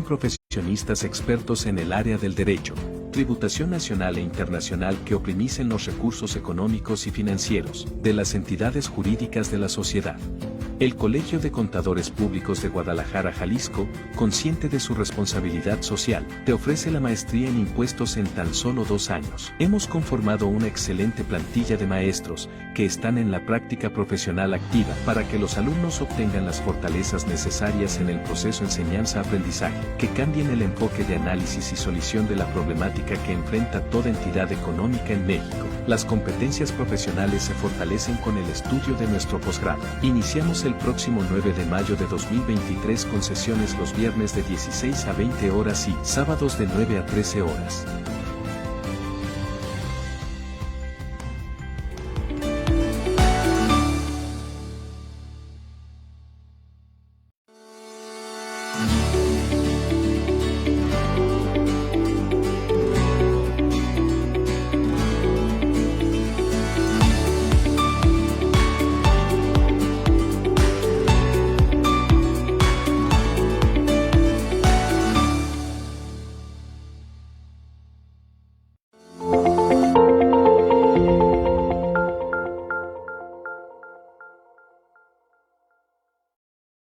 constituyen profesionistas expertos en el área del derecho, tributación nacional e internacional que optimicen los recursos económicos y financieros de las entidades jurídicas de la sociedad. El Colegio de Contadores Públicos de Guadalajara, Jalisco, consciente de su responsabilidad social, te ofrece la maestría en impuestos en tan solo 2 años. Hemos conformado una excelente plantilla de maestros que están en la práctica profesional activa para que los alumnos obtengan las fortalezas necesarias en el proceso enseñanza-aprendizaje, que cambien el enfoque de análisis y solución de la problemática que enfrenta toda entidad económica en México. Las competencias profesionales se fortalecen con el estudio de nuestro posgrado. Iniciamos el próximo 9 de mayo de 2023 con sesiones los viernes de 16 a 20 horas y sábados de 9 a 13 horas.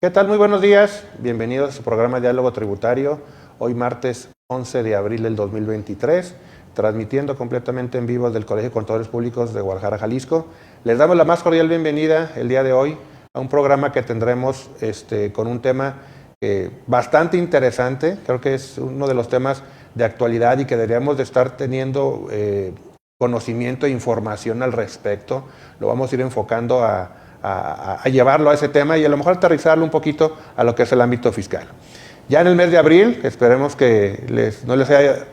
¿Qué tal? Muy buenos días. Bienvenidos a su programa Diálogo Tributario. Hoy martes 11 de abril del 2023, transmitiendo completamente en vivo del Colegio de Contadores Públicos de Guadalajara, Jalisco. Les damos la más cordial bienvenida el día de hoy a un programa que tendremos con un tema bastante interesante. Creo que es uno de los temas de actualidad y que deberíamos de estar teniendo conocimiento e información al respecto. Lo vamos a ir enfocando a llevarlo a ese tema y a lo mejor aterrizarlo un poquito a lo que es el ámbito fiscal. Ya en el mes de abril, esperemos que no les haya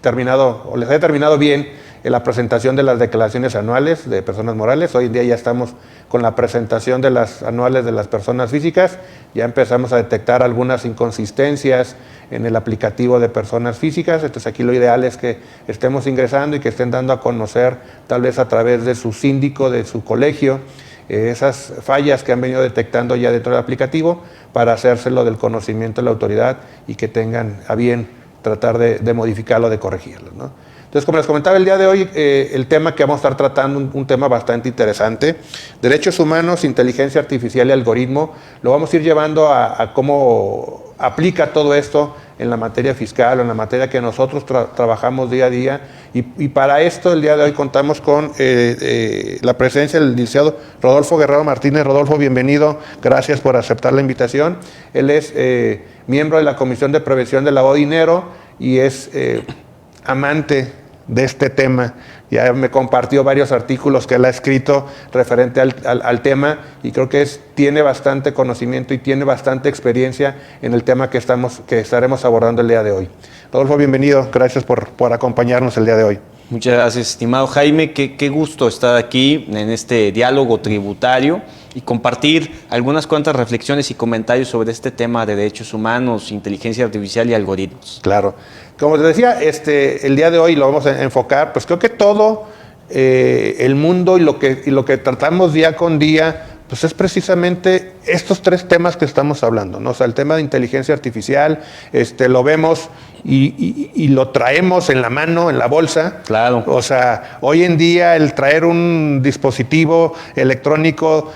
terminado o les haya terminado bien la presentación de las declaraciones anuales de personas morales. Hoy en día ya estamos con la presentación de las anuales de las personas físicas. Ya empezamos a detectar algunas inconsistencias en el aplicativo de personas físicas. Entonces aquí lo ideal es que estemos ingresando y que estén dando a conocer, tal vez a través de su síndico, de su colegio, esas fallas que han venido detectando ya dentro del aplicativo para hacérselo del conocimiento de la autoridad y que tengan a bien tratar de modificarlo, de corregirlo, ¿no? Entonces, como les comentaba el día de hoy, el tema que vamos a estar tratando, un tema bastante interesante, derechos humanos, inteligencia artificial y algoritmo, lo vamos a ir llevando a cómo aplica todo esto en la materia fiscal o en la materia que nosotros trabajamos día a día. Y para esto, el día de hoy contamos con la presencia del licenciado Rodolfo Guerrero Martínez. Rodolfo, bienvenido. Gracias por aceptar la invitación. Él es miembro de la Comisión de Prevención del Lavado de Dinero y es amante de este tema. Ya me compartió varios artículos que él ha escrito referente al tema y creo que tiene bastante conocimiento y tiene bastante experiencia en el tema que estaremos abordando el día de hoy. Rodolfo, bienvenido. Gracias por acompañarnos el día de hoy. Muchas gracias, estimado Jaime. Qué gusto estar aquí en este diálogo tributario y compartir algunas cuantas reflexiones y comentarios sobre este tema de derechos humanos, inteligencia artificial y algoritmos. Claro. Como te decía, el día de hoy lo vamos a enfocar, pues creo que todo el mundo y lo que tratamos día con día, pues es precisamente estos 3 temas que estamos hablando, ¿no? O sea, el tema de inteligencia artificial, lo vemos y lo traemos en la mano, en la bolsa. Claro. O sea, hoy en día el traer un dispositivo electrónico,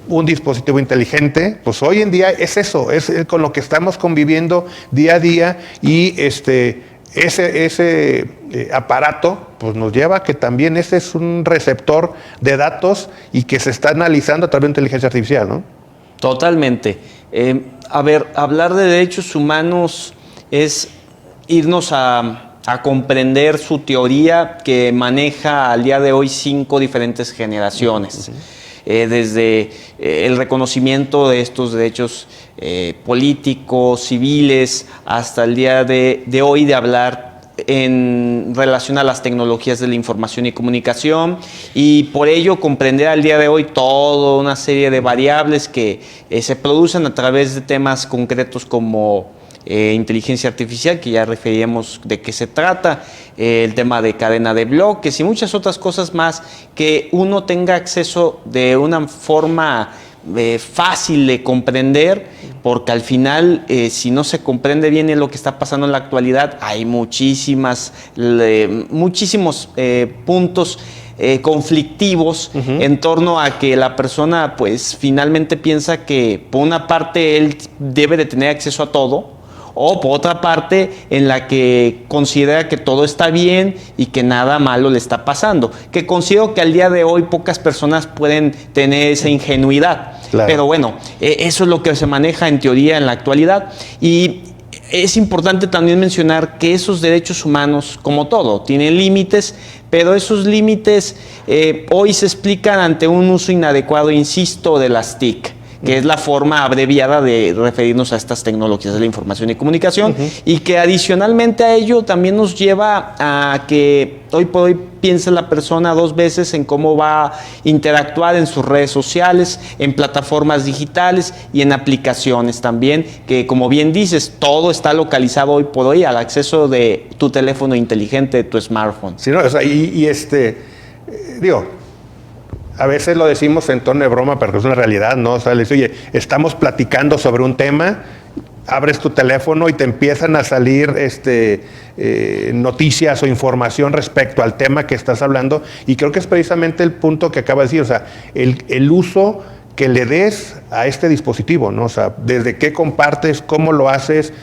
un dispositivo inteligente, pues hoy en día es eso, es con lo que estamos conviviendo día a día y ese aparato pues nos lleva a que también ese es un receptor de datos y que se está analizando a través de inteligencia artificial, ¿no? Totalmente. Hablar de derechos humanos es irnos a comprender su teoría que maneja al día de hoy 5 diferentes generaciones. Uh-huh. Desde el reconocimiento de estos derechos políticos, civiles, hasta el día de hoy de hablar en relación a las tecnologías de la información y comunicación, y por ello comprender al día de hoy toda una serie de variables que se producen a través de temas concretos como inteligencia artificial, que ya referíamos de qué se trata, el tema de cadena de bloques y muchas otras cosas más, que uno tenga acceso de una forma fácil de comprender, porque al final, si no se comprende bien lo que está pasando en la actualidad, hay muchísimos puntos conflictivos en torno a que la persona pues finalmente piensa que por una parte él debe de tener acceso a todo, o por otra parte en la que considera que todo está bien y que nada malo le está pasando, que considero que al día de hoy pocas personas pueden tener esa ingenuidad. Claro. Pero bueno, eso es lo que se maneja en teoría en la actualidad, y es importante también mencionar que esos derechos humanos, como todo, tienen límites, pero esos límites hoy se explican ante un uso inadecuado, insisto, de las TIC, que es la forma abreviada de referirnos a estas tecnologías de la información y comunicación, y que adicionalmente a ello también nos lleva a que hoy por hoy piense la persona dos veces en cómo va a interactuar en sus redes sociales, en plataformas digitales y en aplicaciones también, que como bien dices, todo está localizado hoy por hoy al acceso de tu teléfono inteligente, de tu smartphone. Sí, no, o sea, digo, a veces lo decimos en tono de broma, pero es una realidad, ¿no? O sea, le dice, oye, estamos platicando sobre un tema, abres tu teléfono y te empiezan a salir noticias o información respecto al tema que estás hablando, y creo que es precisamente el punto que acaba de decir, o sea, el uso que le des a este dispositivo, ¿no? O sea, desde qué compartes, cómo lo haces.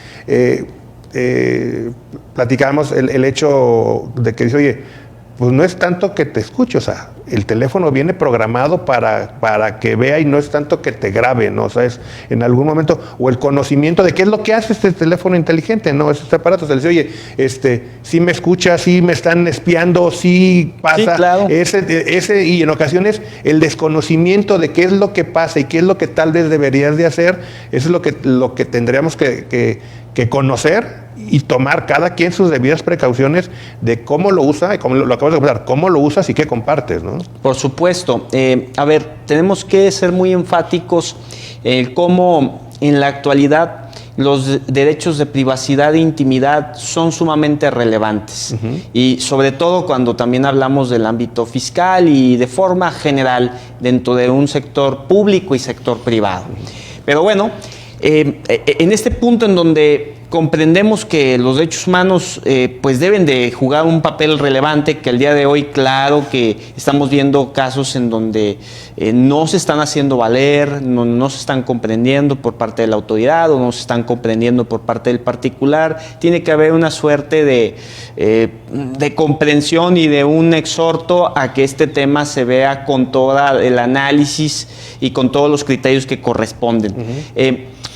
Platicamos el hecho de que dice, oye, pues no es tanto que te escuche, o sea, el teléfono viene programado para que vea, y no es tanto que te grabe, ¿no? O sea, es en algún momento, o el conocimiento de qué es lo que hace este teléfono inteligente, ¿no? Este aparato, o sea, le dice, oye, sí me escucha, sí me están espiando, sí pasa, sí, claro. Y en ocasiones el desconocimiento de qué es lo que pasa y qué es lo que tal vez deberías de hacer, eso es lo que tendríamos que conocer y tomar cada quien sus debidas precauciones de cómo lo usa, y como lo acabas de comentar, cómo lo usas y qué compartes, ¿no? Por supuesto. A ver, tenemos que ser muy enfáticos en cómo en la actualidad los derechos de privacidad e intimidad son sumamente relevantes. Y sobre todo cuando también hablamos del ámbito fiscal y de forma general dentro de un sector público y sector privado. Pero bueno, en este punto en donde comprendemos que los derechos humanos pues deben de jugar un papel relevante, que al día de hoy, claro que estamos viendo casos en donde no se están haciendo valer, no se están comprendiendo por parte de la autoridad, o no se están comprendiendo por parte del particular. Tiene que haber una suerte de comprensión y de un exhorto a que este tema se vea con todo el análisis y con todos los criterios que corresponden.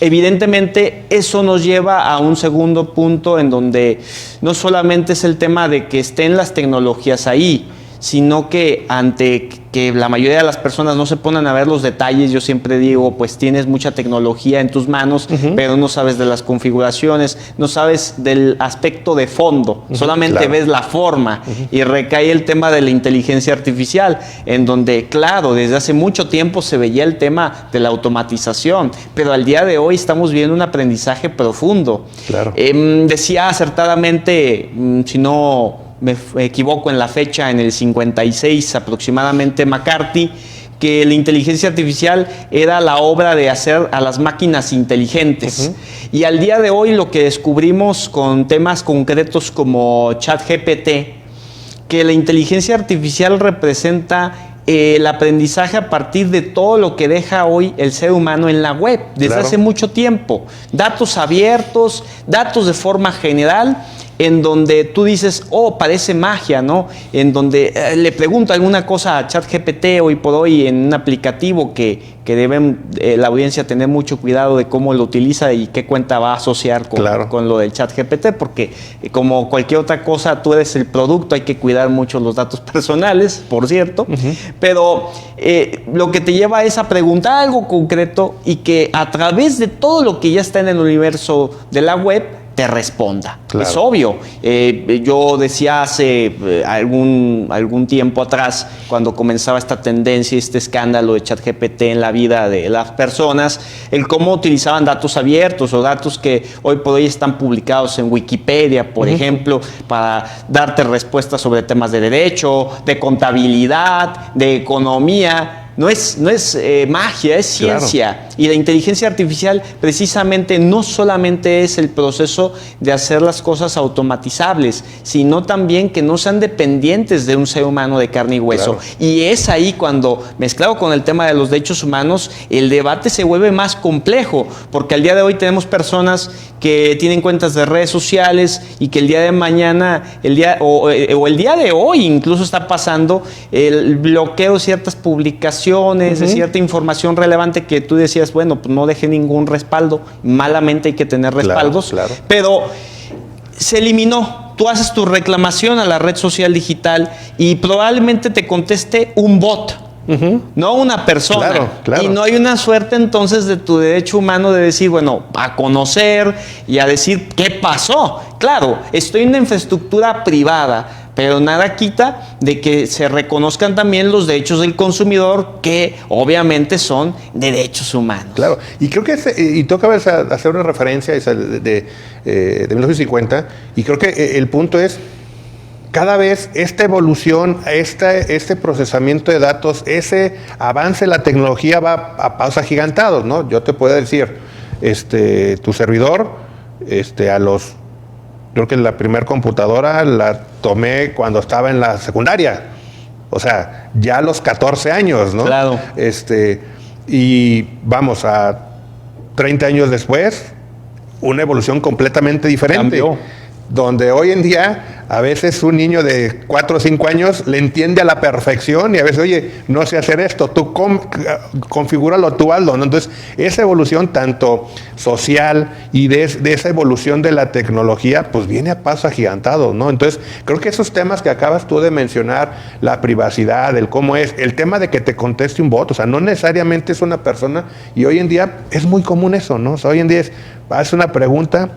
Evidentemente, eso nos lleva a un segundo punto en donde no solamente es el tema de que estén las tecnologías ahí, sino que ante que la mayoría de las personas no se ponen a ver los detalles. Yo siempre digo, pues tienes mucha tecnología en tus manos, pero no sabes de las configuraciones, no sabes del aspecto de fondo, solamente claro, ves la forma, y recae el tema de la inteligencia artificial, en donde, claro, desde hace mucho tiempo se veía el tema de la automatización, pero al día de hoy estamos viendo un aprendizaje profundo. Claro. Decía acertadamente, si no me equivoco en la fecha, en el 56 aproximadamente, McCarthy, que la inteligencia artificial era la obra de hacer a las máquinas inteligentes. Y al día de hoy lo que descubrimos con temas concretos como ChatGPT, que la inteligencia artificial representa el aprendizaje a partir de todo lo que deja hoy el ser humano en la web desde hace mucho tiempo. Datos abiertos, datos de forma general, en donde tú dices, oh, parece magia, ¿no? En donde le pregunto alguna cosa a ChatGPT hoy por hoy en un aplicativo que deben la audiencia tener mucho cuidado de cómo lo utiliza y qué cuenta va a asociar con lo del ChatGPT, porque como cualquier otra cosa, tú eres el producto, hay que cuidar mucho los datos personales, por cierto, pero lo que te lleva es a preguntar algo concreto y que a través de todo lo que ya está en el universo de la web, te responda. Claro. Es obvio. Yo decía hace algún tiempo atrás, cuando comenzaba esta tendencia, este escándalo de ChatGPT en la vida de las personas, el cómo utilizaban datos abiertos o datos que hoy por hoy están publicados en Wikipedia, por ejemplo, para darte respuestas sobre temas de derecho, de contabilidad, de economía. no es magia, es ciencia. Claro. Y la inteligencia artificial precisamente no solamente es el proceso de hacer las cosas automatizables, sino también que no sean dependientes de un ser humano de carne y hueso. Claro. Y es ahí cuando, mezclado con el tema de los derechos humanos, el debate se vuelve más complejo, porque al día de hoy tenemos personas que tienen cuentas de redes sociales y que el día de mañana, el día de hoy incluso está pasando el bloqueo de ciertas publicaciones, de cierta información relevante que tú decías, bueno, pues no dejé ningún respaldo, malamente hay que tener respaldos, claro. Pero se eliminó. Tú haces tu reclamación a la red social digital y probablemente te conteste un bot. No una persona. Claro, claro. Y no hay una suerte entonces de tu derecho humano de decir, bueno, a conocer y a decir qué pasó. Claro, estoy en una infraestructura privada, pero nada quita de que se reconozcan también los derechos del consumidor, que obviamente son derechos humanos. Claro, y creo que y tú acabas de hacer una referencia de 1950, y creo que el punto es, cada vez esta evolución, este procesamiento de datos, ese avance de la tecnología va a pasos agigantados, ¿no? Yo te puedo decir, tu servidor, creo que la primera computadora la tomé cuando estaba en la secundaria, o sea, ya a los 14 años, ¿no? Claro. Y vamos a 30 años después, una evolución completamente diferente. Cambió. Donde hoy en día, a veces un niño de 4 o 5 años le entiende a la perfección y a veces, oye, no sé hacer esto, tú configúralo tú, hazlo, ¿no? Entonces, esa evolución tanto social y de esa evolución de la tecnología, pues viene a pasos agigantados, ¿no? Entonces, creo que esos temas que acabas tú de mencionar, la privacidad, el cómo es, el tema de que te conteste un bot, o sea, no necesariamente es una persona, y hoy en día es muy común eso, ¿no? O sea, hoy en día haces una pregunta,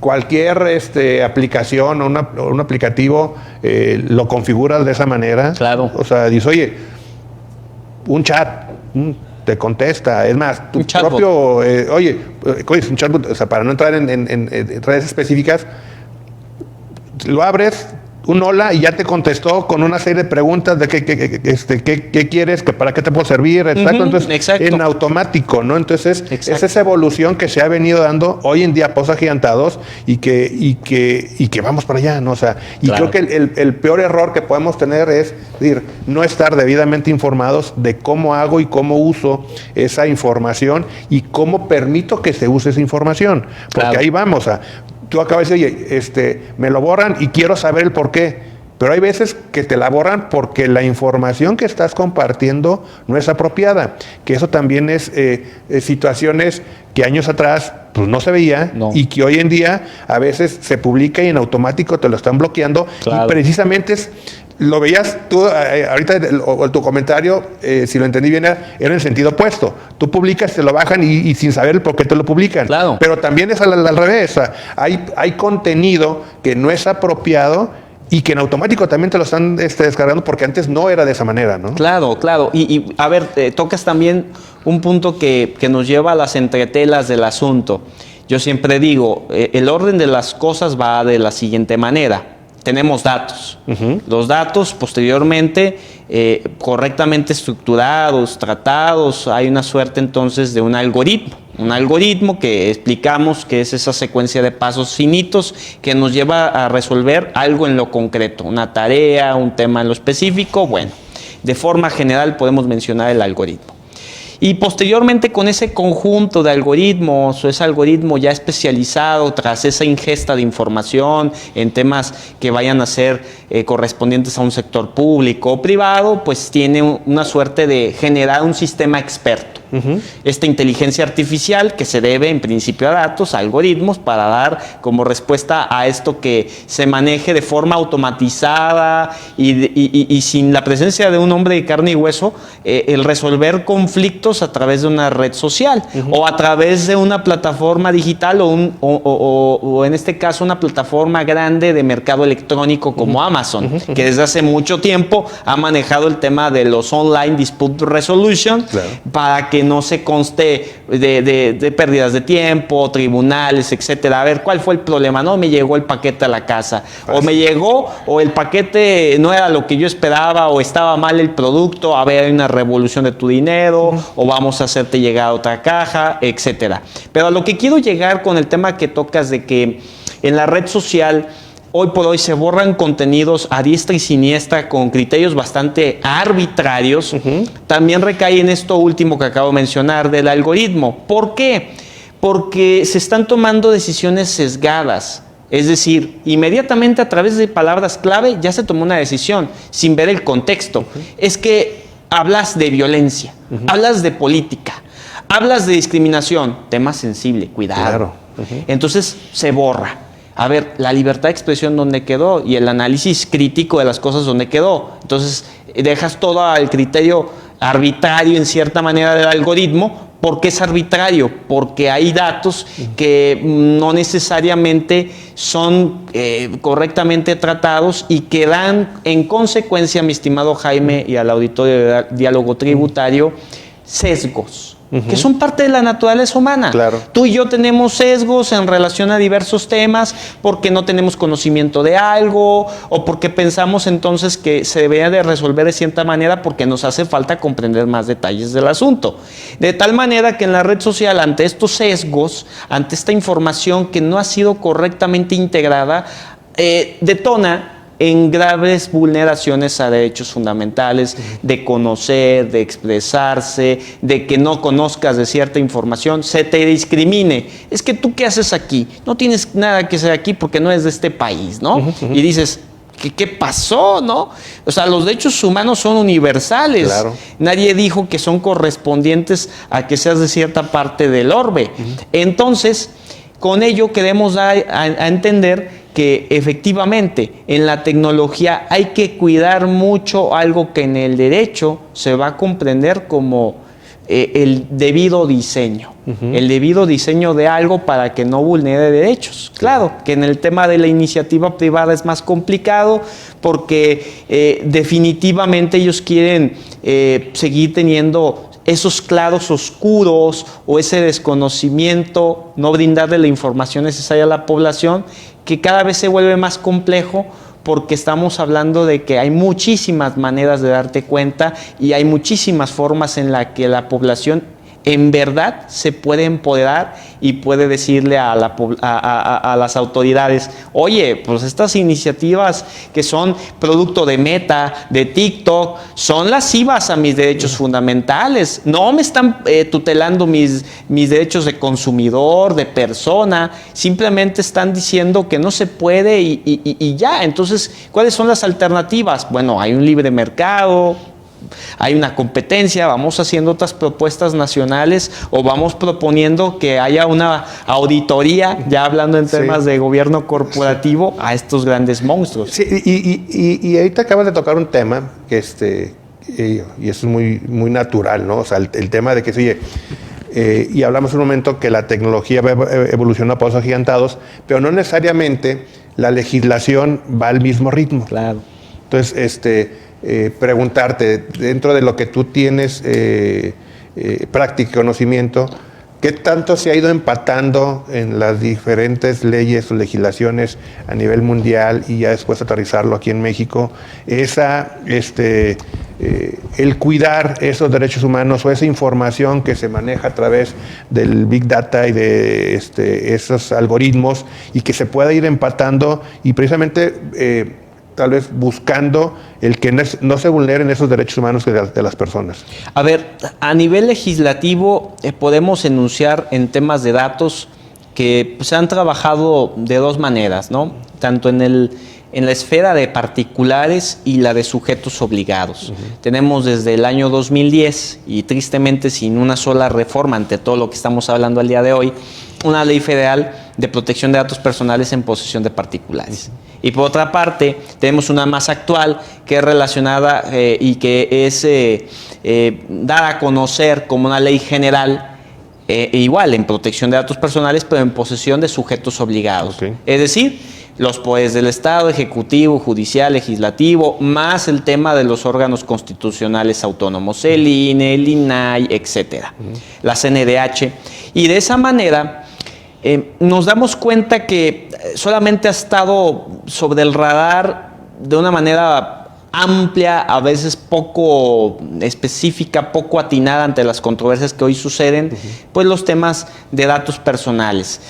cualquier aplicación o un aplicativo lo configuras de esa manera. Claro. O sea, dices, oye, un chat te contesta. Es más, tu propio... un chatbot, o sea, para no entrar en redes específicas, lo abres, un hola, y ya te contestó con una serie de preguntas de qué quieres, para qué te puedo servir, exacto. Entonces, exacto. En automático, ¿no? Entonces, exacto. Es esa evolución que se ha venido dando hoy en día, pasos agigantados, y que vamos para allá, ¿no? O sea, y claro. Creo que el peor error que podemos tener es decir, no estar debidamente informados de cómo hago y cómo uso esa información y cómo permito que se use esa información. Porque claro. Ahí vamos a... Tú acabas de decir, oye, me lo borran y quiero saber el por qué. Pero hay veces que te la borran porque la información que estás compartiendo no es apropiada. Que eso también es situaciones que años atrás pues no se veía, no. Y que hoy en día a veces se publica y en automático te lo están bloqueando. Claro. Y precisamente lo veías tú, ahorita tu comentario, si lo entendí bien, era en el sentido opuesto. Tú publicas, te lo bajan y sin saber el por qué te lo publican. Claro. Pero también es al revés. O sea, hay contenido que no es apropiado y que en automático también te lo están descargando porque antes no era de esa manera, ¿no? Claro, claro. Y a ver, tocas también un punto que nos lleva a las entretelas del asunto. Yo siempre digo, el orden de las cosas va de la siguiente manera. Tenemos datos. Los datos posteriormente correctamente estructurados, tratados, hay una suerte entonces de un algoritmo. Un algoritmo que explicamos que es esa secuencia de pasos finitos que nos lleva a resolver algo en lo concreto, una tarea, un tema en lo específico. Bueno, de forma general podemos mencionar el algoritmo. Y posteriormente con ese conjunto de algoritmos o ese algoritmo ya especializado tras esa ingesta de información en temas que vayan a ser correspondientes a un sector público o privado, pues tiene una suerte de generar un sistema experto. Esta inteligencia artificial que se debe en principio a datos, a algoritmos, para dar como respuesta a esto que se maneje de forma automatizada y sin la presencia de un hombre de carne y hueso, el resolver conflictos a través de una red social o a través de una plataforma digital o en este caso una plataforma grande de mercado electrónico como Amazon, que desde hace mucho tiempo ha manejado el tema de los online dispute resolution, claro, para que que no se conste de pérdidas de tiempo, tribunales, etcétera. A ver, ¿cuál fue el problema? No me llegó el paquete a la casa, o me llegó, o el paquete no era lo que yo esperaba, o estaba mal el producto, a ver, hay una revolución de tu dinero, o vamos a hacerte llegar a otra caja, etcétera. Pero a lo que quiero llegar con el tema que tocas de que en la red social hoy por hoy se borran contenidos a diestra y siniestra con criterios bastante arbitrarios, también recae en esto último que acabo de mencionar del algoritmo. ¿Por qué? Porque se están tomando decisiones sesgadas. Es decir, inmediatamente a través de palabras clave ya se tomó una decisión sin ver el contexto. Es que hablas de violencia, hablas de política, hablas de discriminación, tema sensible, cuidado. Claro. Entonces se borra. A ver, la libertad de expresión ¿dónde quedó? Y el análisis crítico de las cosas ¿dónde quedó? Entonces dejas todo al criterio arbitrario en cierta manera del algoritmo. ¿Por qué es arbitrario? Porque hay datos que no necesariamente son correctamente tratados y que dan en consecuencia, mi estimado Jaime y al auditorio de Diálogo Tributario, sesgos. Que son parte de la naturaleza humana. Claro. Tú y yo tenemos sesgos en relación a diversos temas porque no tenemos conocimiento de algo o porque pensamos entonces que se debería de resolver de cierta manera porque nos hace falta comprender más detalles del asunto. De tal manera que en la red social, ante estos sesgos, ante esta información que no ha sido correctamente integrada, detona en graves vulneraciones a derechos fundamentales, de conocer, de expresarse, de que no conozcas de cierta información, se te discrimine. Es que tú, ¿qué haces aquí? No tienes nada que hacer aquí porque no eres de este país, ¿no? Y dices, ¿qué pasó, no? O sea, los derechos humanos son universales. Claro. Nadie dijo que son correspondientes a que seas de cierta parte del orbe. Entonces, con ello queremos dar a entender que efectivamente en la tecnología hay que cuidar mucho algo que en el derecho se va a comprender como el debido diseño. El debido diseño de algo para que no vulnere derechos. Claro, que en el tema de la iniciativa privada es más complicado porque definitivamente ellos quieren seguir teniendo esos claros oscuros o ese desconocimiento, no brindarle la información necesaria a la población, que cada vez se vuelve más complejo porque estamos hablando de que hay muchísimas maneras de darte cuenta y hay muchísimas formas en las que la población en verdad se puede empoderar y puede decirle a las autoridades, oye, pues estas iniciativas que son producto de Meta, de TikTok, son lascivas a mis derechos fundamentales, no me están tutelando mis derechos de consumidor, de persona, simplemente están diciendo que no se puede y ya. Entonces, ¿cuáles son las alternativas? Bueno, hay un libre mercado, hay una competencia, vamos haciendo otras propuestas nacionales o vamos proponiendo que haya una auditoría, ya hablando en temas de gobierno corporativo, a estos grandes monstruos. Sí, y ahorita acabas de tocar un tema que y eso es muy natural, ¿no? O sea, el tema de que oye, y hablamos un momento que la tecnología va evolucionando a pasos agigantados, pero no necesariamente la legislación va al mismo ritmo. Claro. Entonces, preguntarte, dentro de lo que tú tienes práctica y conocimiento, ¿qué tanto se ha ido empatando en las diferentes leyes o legislaciones a nivel mundial y ya después aterrizarlo aquí en México? El cuidar esos derechos humanos o esa información que se maneja a través del Big Data y de esos algoritmos y que se pueda ir empatando y precisamente tal vez buscando el que no se vulneren esos derechos humanos de las personas. A ver, a nivel legislativo podemos enunciar en temas de datos que se han trabajado de dos maneras, ¿no? Tanto en la esfera de particulares y la de sujetos obligados. Tenemos desde el año 2010 y tristemente sin una sola reforma ante todo lo que estamos hablando al día de hoy, una ley federal de protección de datos personales en posesión de particulares. Y por otra parte, tenemos una más actual que es relacionada y que es dada a conocer como una ley general, igual en protección de datos personales, pero en posesión de sujetos obligados. Es decir, los poderes del Estado, ejecutivo, judicial, legislativo, más el tema de los órganos constitucionales autónomos, el INE, el INAI, etcétera, la CNDH. Y de esa manera nos damos cuenta que solamente ha estado sobre el radar de una manera amplia, a veces poco específica, poco atinada ante las controversias que hoy suceden, pues los temas de datos personales.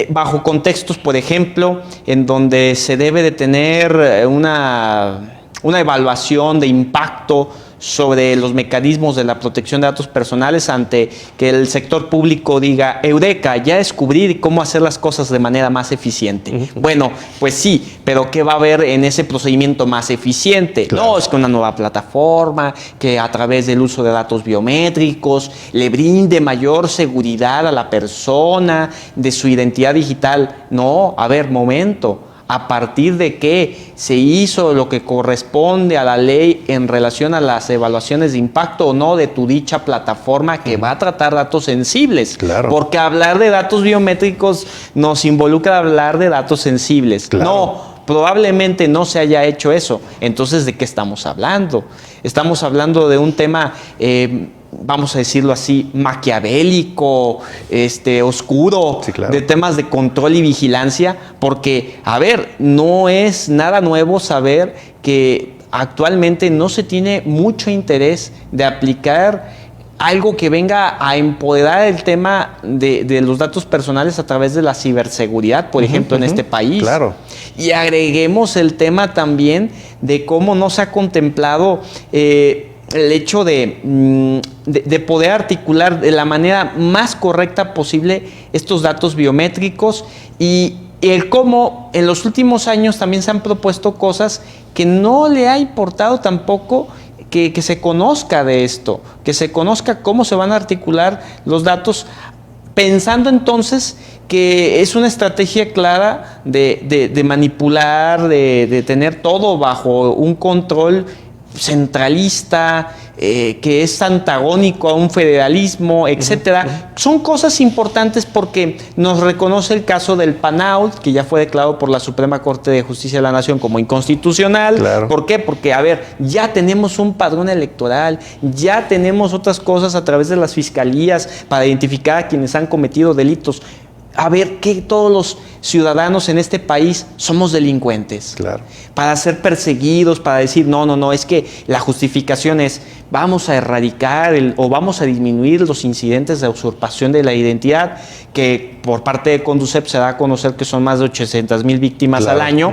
Bajo contextos, por ejemplo, en donde se debe de tener una evaluación de impacto sobre los mecanismos de la protección de datos personales ante que el sector público diga, eureka, ya descubrí cómo hacer las cosas de manera más eficiente. Bueno, pues sí, pero ¿qué va a haber en ese procedimiento más eficiente? Claro. No, es que una nueva plataforma que a través del uso de datos biométricos le brinde mayor seguridad a la persona de su identidad digital. No, a ver, momento. ¿A partir de qué se hizo lo que corresponde a la ley en relación a las evaluaciones de impacto o no de tu dicha plataforma que va a tratar datos sensibles? Claro. Porque hablar de datos biométricos nos involucra hablar de datos sensibles. Claro. No, probablemente no se haya hecho eso. Entonces, ¿de qué estamos hablando? Estamos hablando de un tema vamos a decirlo así, maquiavélico, oscuro, sí, claro, de temas de control y vigilancia, porque, a ver, no es nada nuevo saber que actualmente no se tiene mucho interés de aplicar algo que venga a empoderar el tema de los datos personales a través de la ciberseguridad, por ejemplo, en este país. Claro. Y agreguemos el tema también de cómo no se ha contemplado el hecho de poder articular de la manera más correcta posible estos datos biométricos y el cómo en los últimos años también se han propuesto cosas que no le ha importado tampoco que se conozca de esto, que se conozca cómo se van a articular los datos, pensando entonces que es una estrategia clara de manipular, de tener todo bajo un control centralista, que es antagónico a un federalismo, etcétera. Son cosas importantes porque nos reconoce el caso del PANAUD, que ya fue declarado por la Suprema Corte de Justicia de la Nación como inconstitucional. Claro. ¿Por qué? Porque, a ver, ya tenemos un padrón electoral, ya tenemos otras cosas a través de las fiscalías para identificar a quienes han cometido delitos. A ver, que todos los ciudadanos en este país somos delincuentes. Claro. Para ser perseguidos, para decir, no, es que la justificación es, vamos a erradicar o vamos a disminuir los incidentes de usurpación de la identidad, que por parte de Conducep se da a conocer que son más de 800,000 víctimas al año,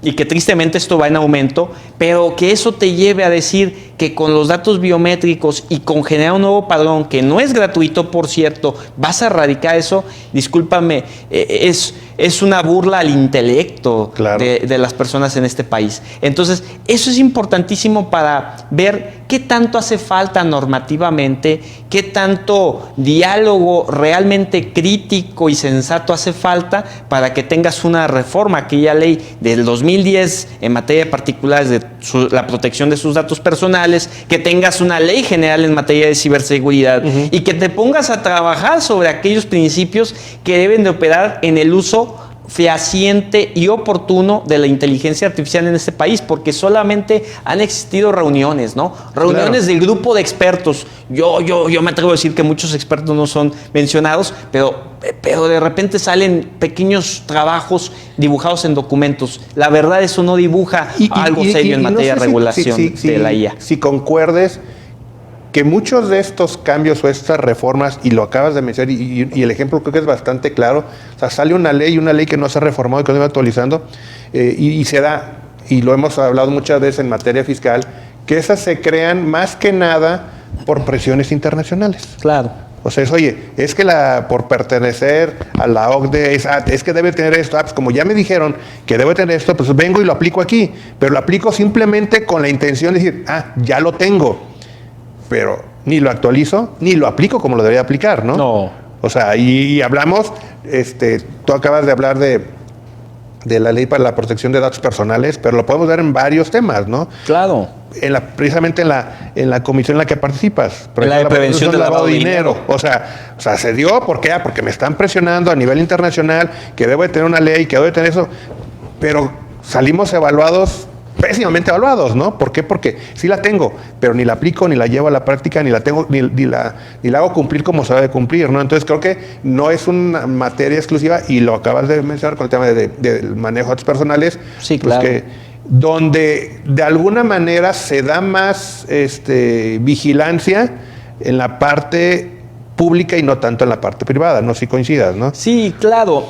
y que tristemente esto va en aumento, pero que eso te lleve a decir que con los datos biométricos y con generar un nuevo padrón, que no es gratuito, por cierto, vas a erradicar eso, discúlpame, es una burla al intelecto de las personas en este país. Entonces, eso es importantísimo para ver qué tanto hace falta normativamente, qué tanto diálogo realmente crítico y sensato hace falta para que tengas una reforma, aquella ley del 2010 en materia de particulares de la protección de sus datos personales, que tengas una ley general en materia de ciberseguridad y que te pongas a trabajar sobre aquellos principios que deben de operar en el uso fehaciente y oportuno de la inteligencia artificial en este país, porque solamente han existido reuniones, ¿no? Reuniones del grupo de expertos. Yo me atrevo a decir que muchos expertos no son mencionados, pero de repente salen pequeños trabajos dibujados en documentos. La verdad, eso no dibuja algo serio en materia de regulación de la IA. Si concuerdes que muchos de estos cambios o estas reformas, y lo acabas de mencionar, y el ejemplo creo que es bastante claro, o sea, sale una ley que no se ha reformado y que no se va actualizando, y se da, y lo hemos hablado muchas veces en materia fiscal, que esas se crean más que nada por presiones internacionales. Claro. O sea, es que por pertenecer a la OCDE, es que debe tener esto. Pues como ya me dijeron que debe tener esto, pues vengo y lo aplico aquí. Pero lo aplico simplemente con la intención de decir, ya lo tengo. Pero ni lo actualizo, ni lo aplico como lo debería aplicar, ¿no? No. O sea, y hablamos, tú acabas de hablar de de la Ley para la Protección de Datos Personales, pero lo podemos ver en varios temas, ¿no? Claro. Precisamente en la comisión en la que participas. La de prevención del lavado de dinero. O sea, se dio, ¿por qué? Porque me están presionando a nivel internacional, que debo de tener una ley, que debo de tener eso, pero salimos pésimamente evaluados, ¿no? ¿Por qué? Porque sí la tengo, pero ni la aplico, ni la llevo a la práctica, ni la tengo, ni la hago cumplir como se debe cumplir, ¿no? Entonces creo que no es una materia exclusiva, y lo acabas de mencionar con el tema del manejo de datos personales. Sí, pues claro. Donde de alguna manera se da más vigilancia en la parte pública y no tanto en la parte privada, no sé si coincidas, ¿no? Sí, claro.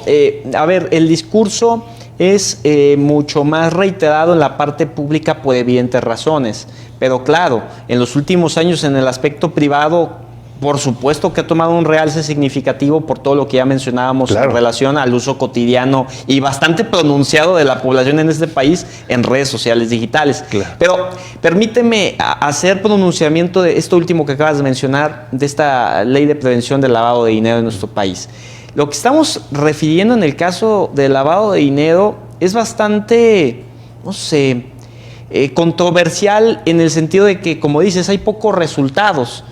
A ver, el discurso es mucho más reiterado en la parte pública por evidentes razones. Pero claro, en los últimos años en el aspecto privado, por supuesto que ha tomado un realce significativo por todo lo que ya mencionábamos, claro, en relación al uso cotidiano y bastante pronunciado de la población en este país en redes sociales digitales. Claro. Pero permíteme hacer pronunciamiento de esto último que acabas de mencionar, de esta ley de prevención del lavado de dinero en nuestro país. Lo que estamos refiriendo en el caso del lavado de dinero es bastante, no sé, controversial, en el sentido de que, como dices, hay pocos resultados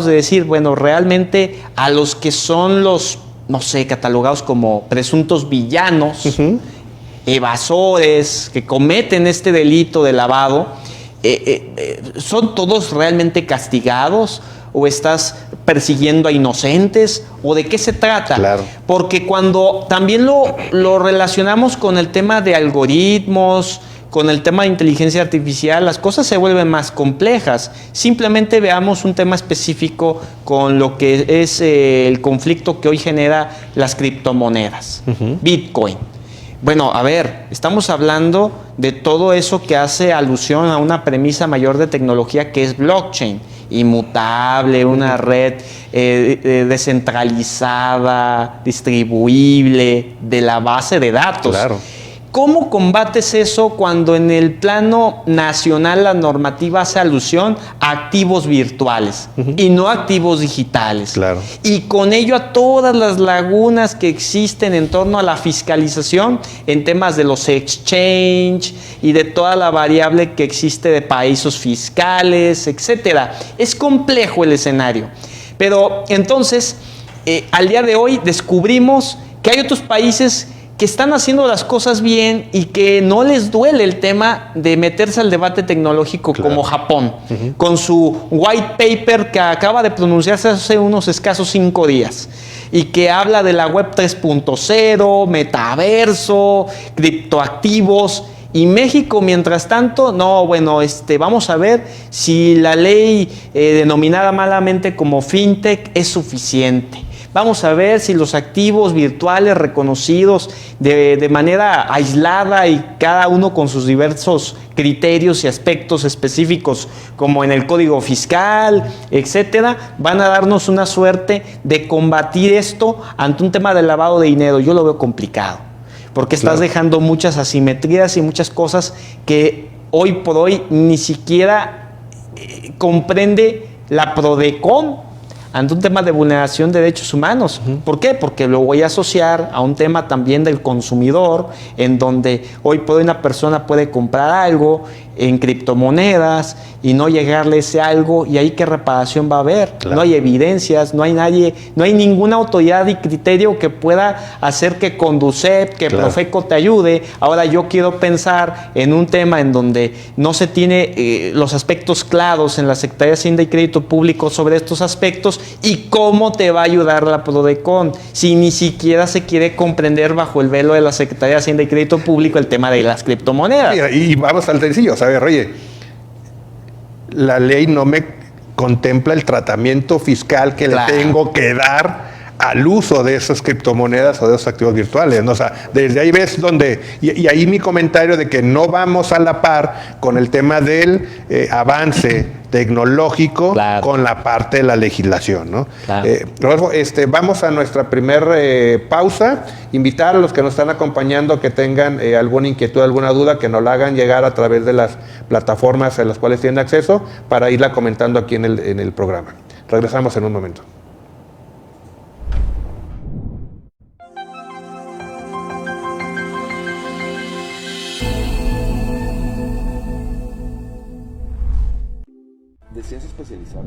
de decir, bueno, realmente a los que son los, no sé, catalogados como presuntos villanos, evasores, que cometen este delito de lavado, ¿son todos realmente castigados? ¿O estás persiguiendo a inocentes? ¿O de qué se trata? Claro. Porque cuando también lo relacionamos con el tema de algoritmos, con el tema de inteligencia artificial, las cosas se vuelven más complejas. Simplemente veamos un tema específico con lo que es el conflicto que hoy genera las criptomonedas, Bitcoin. Bueno, a ver, estamos hablando de todo eso que hace alusión a una premisa mayor de tecnología, que es blockchain, inmutable, una red descentralizada, distribuible, de la base de datos. Claro. ¿Cómo combates eso cuando en el plano nacional la normativa hace alusión a activos virtuales y no activos digitales? Claro. Y con ello a todas las lagunas que existen en torno a la fiscalización en temas de los exchange y de toda la variable que existe de paraísos fiscales, etcétera. Es complejo el escenario. Pero entonces, al día de hoy descubrimos que hay otros países que están haciendo las cosas bien y que no les duele el tema de meterse al debate tecnológico, claro, como Japón, con su white paper que acaba de pronunciarse hace unos escasos 5 días y que habla de la web 3.0, metaverso, criptoactivos. Y México, mientras tanto, no, bueno, vamos a ver si la ley denominada malamente como fintech es suficiente. Vamos a ver si los activos virtuales reconocidos de manera aislada y cada uno con sus diversos criterios y aspectos específicos, como en el código fiscal, etcétera, van a darnos una suerte de combatir esto ante un tema de lavado de dinero. Yo lo veo complicado, porque estás dejando muchas asimetrías y muchas cosas que hoy por hoy ni siquiera comprende la PRODECON ante un tema de vulneración de derechos humanos. ¿Por qué? Porque lo voy a asociar a un tema también del consumidor, en donde hoy por hoy una persona puede comprar algo en criptomonedas y no llegarle ese algo, y ahí qué reparación va a haber. Claro. No hay evidencias, no hay nadie, no hay ninguna autoridad y criterio que pueda hacer que Conducep, que claro, Profeco te ayude. Ahora yo quiero pensar en un tema en donde no se tiene los aspectos claros en la Secretaría de Hacienda y Crédito Público sobre estos aspectos, y cómo te va a ayudar la PRODECON si ni siquiera se quiere comprender bajo el velo de la Secretaría de Hacienda y Crédito Público el tema de las criptomonedas. Y vamos al sencillo, o sea, a ver, oye, la ley no me contempla el tratamiento fiscal que claro, le tengo que dar al uso de esas criptomonedas o de esos activos virtuales, ¿no? O sea, desde ahí ves donde, y ahí mi comentario de que no vamos a la par con el tema del avance tecnológico, claro, con la parte de la legislación, ¿no? Claro. Rodolfo, vamos a nuestra primer pausa. Invitar a los que nos están acompañando que tengan alguna inquietud, alguna duda, que nos la hagan llegar a través de las plataformas a las cuales tienen acceso para irla comentando aquí en el programa. Regresamos en un momento. ¿Deseas especializarte?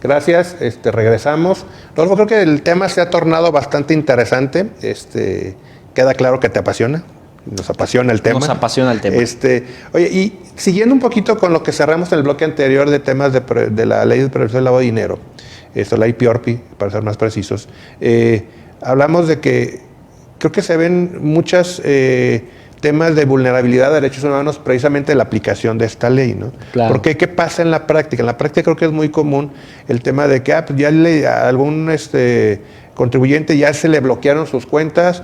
Gracias, regresamos. Rodolfo, creo que el tema se ha tornado bastante interesante. Queda claro que te apasiona. Nos apasiona el tema. Nos apasiona el tema. Oye, y siguiendo un poquito con lo que cerramos en el bloque anterior de temas de la ley de prevención del lavado de dinero, la IPIORPI, para ser más precisos, hablamos de que creo que se ven muchos temas de vulnerabilidad de derechos humanos precisamente en la aplicación de esta ley, ¿no? Claro. Porque ¿qué pasa en la práctica? En la práctica creo que es muy común el tema de que a algún contribuyente ya se le bloquearon sus cuentas,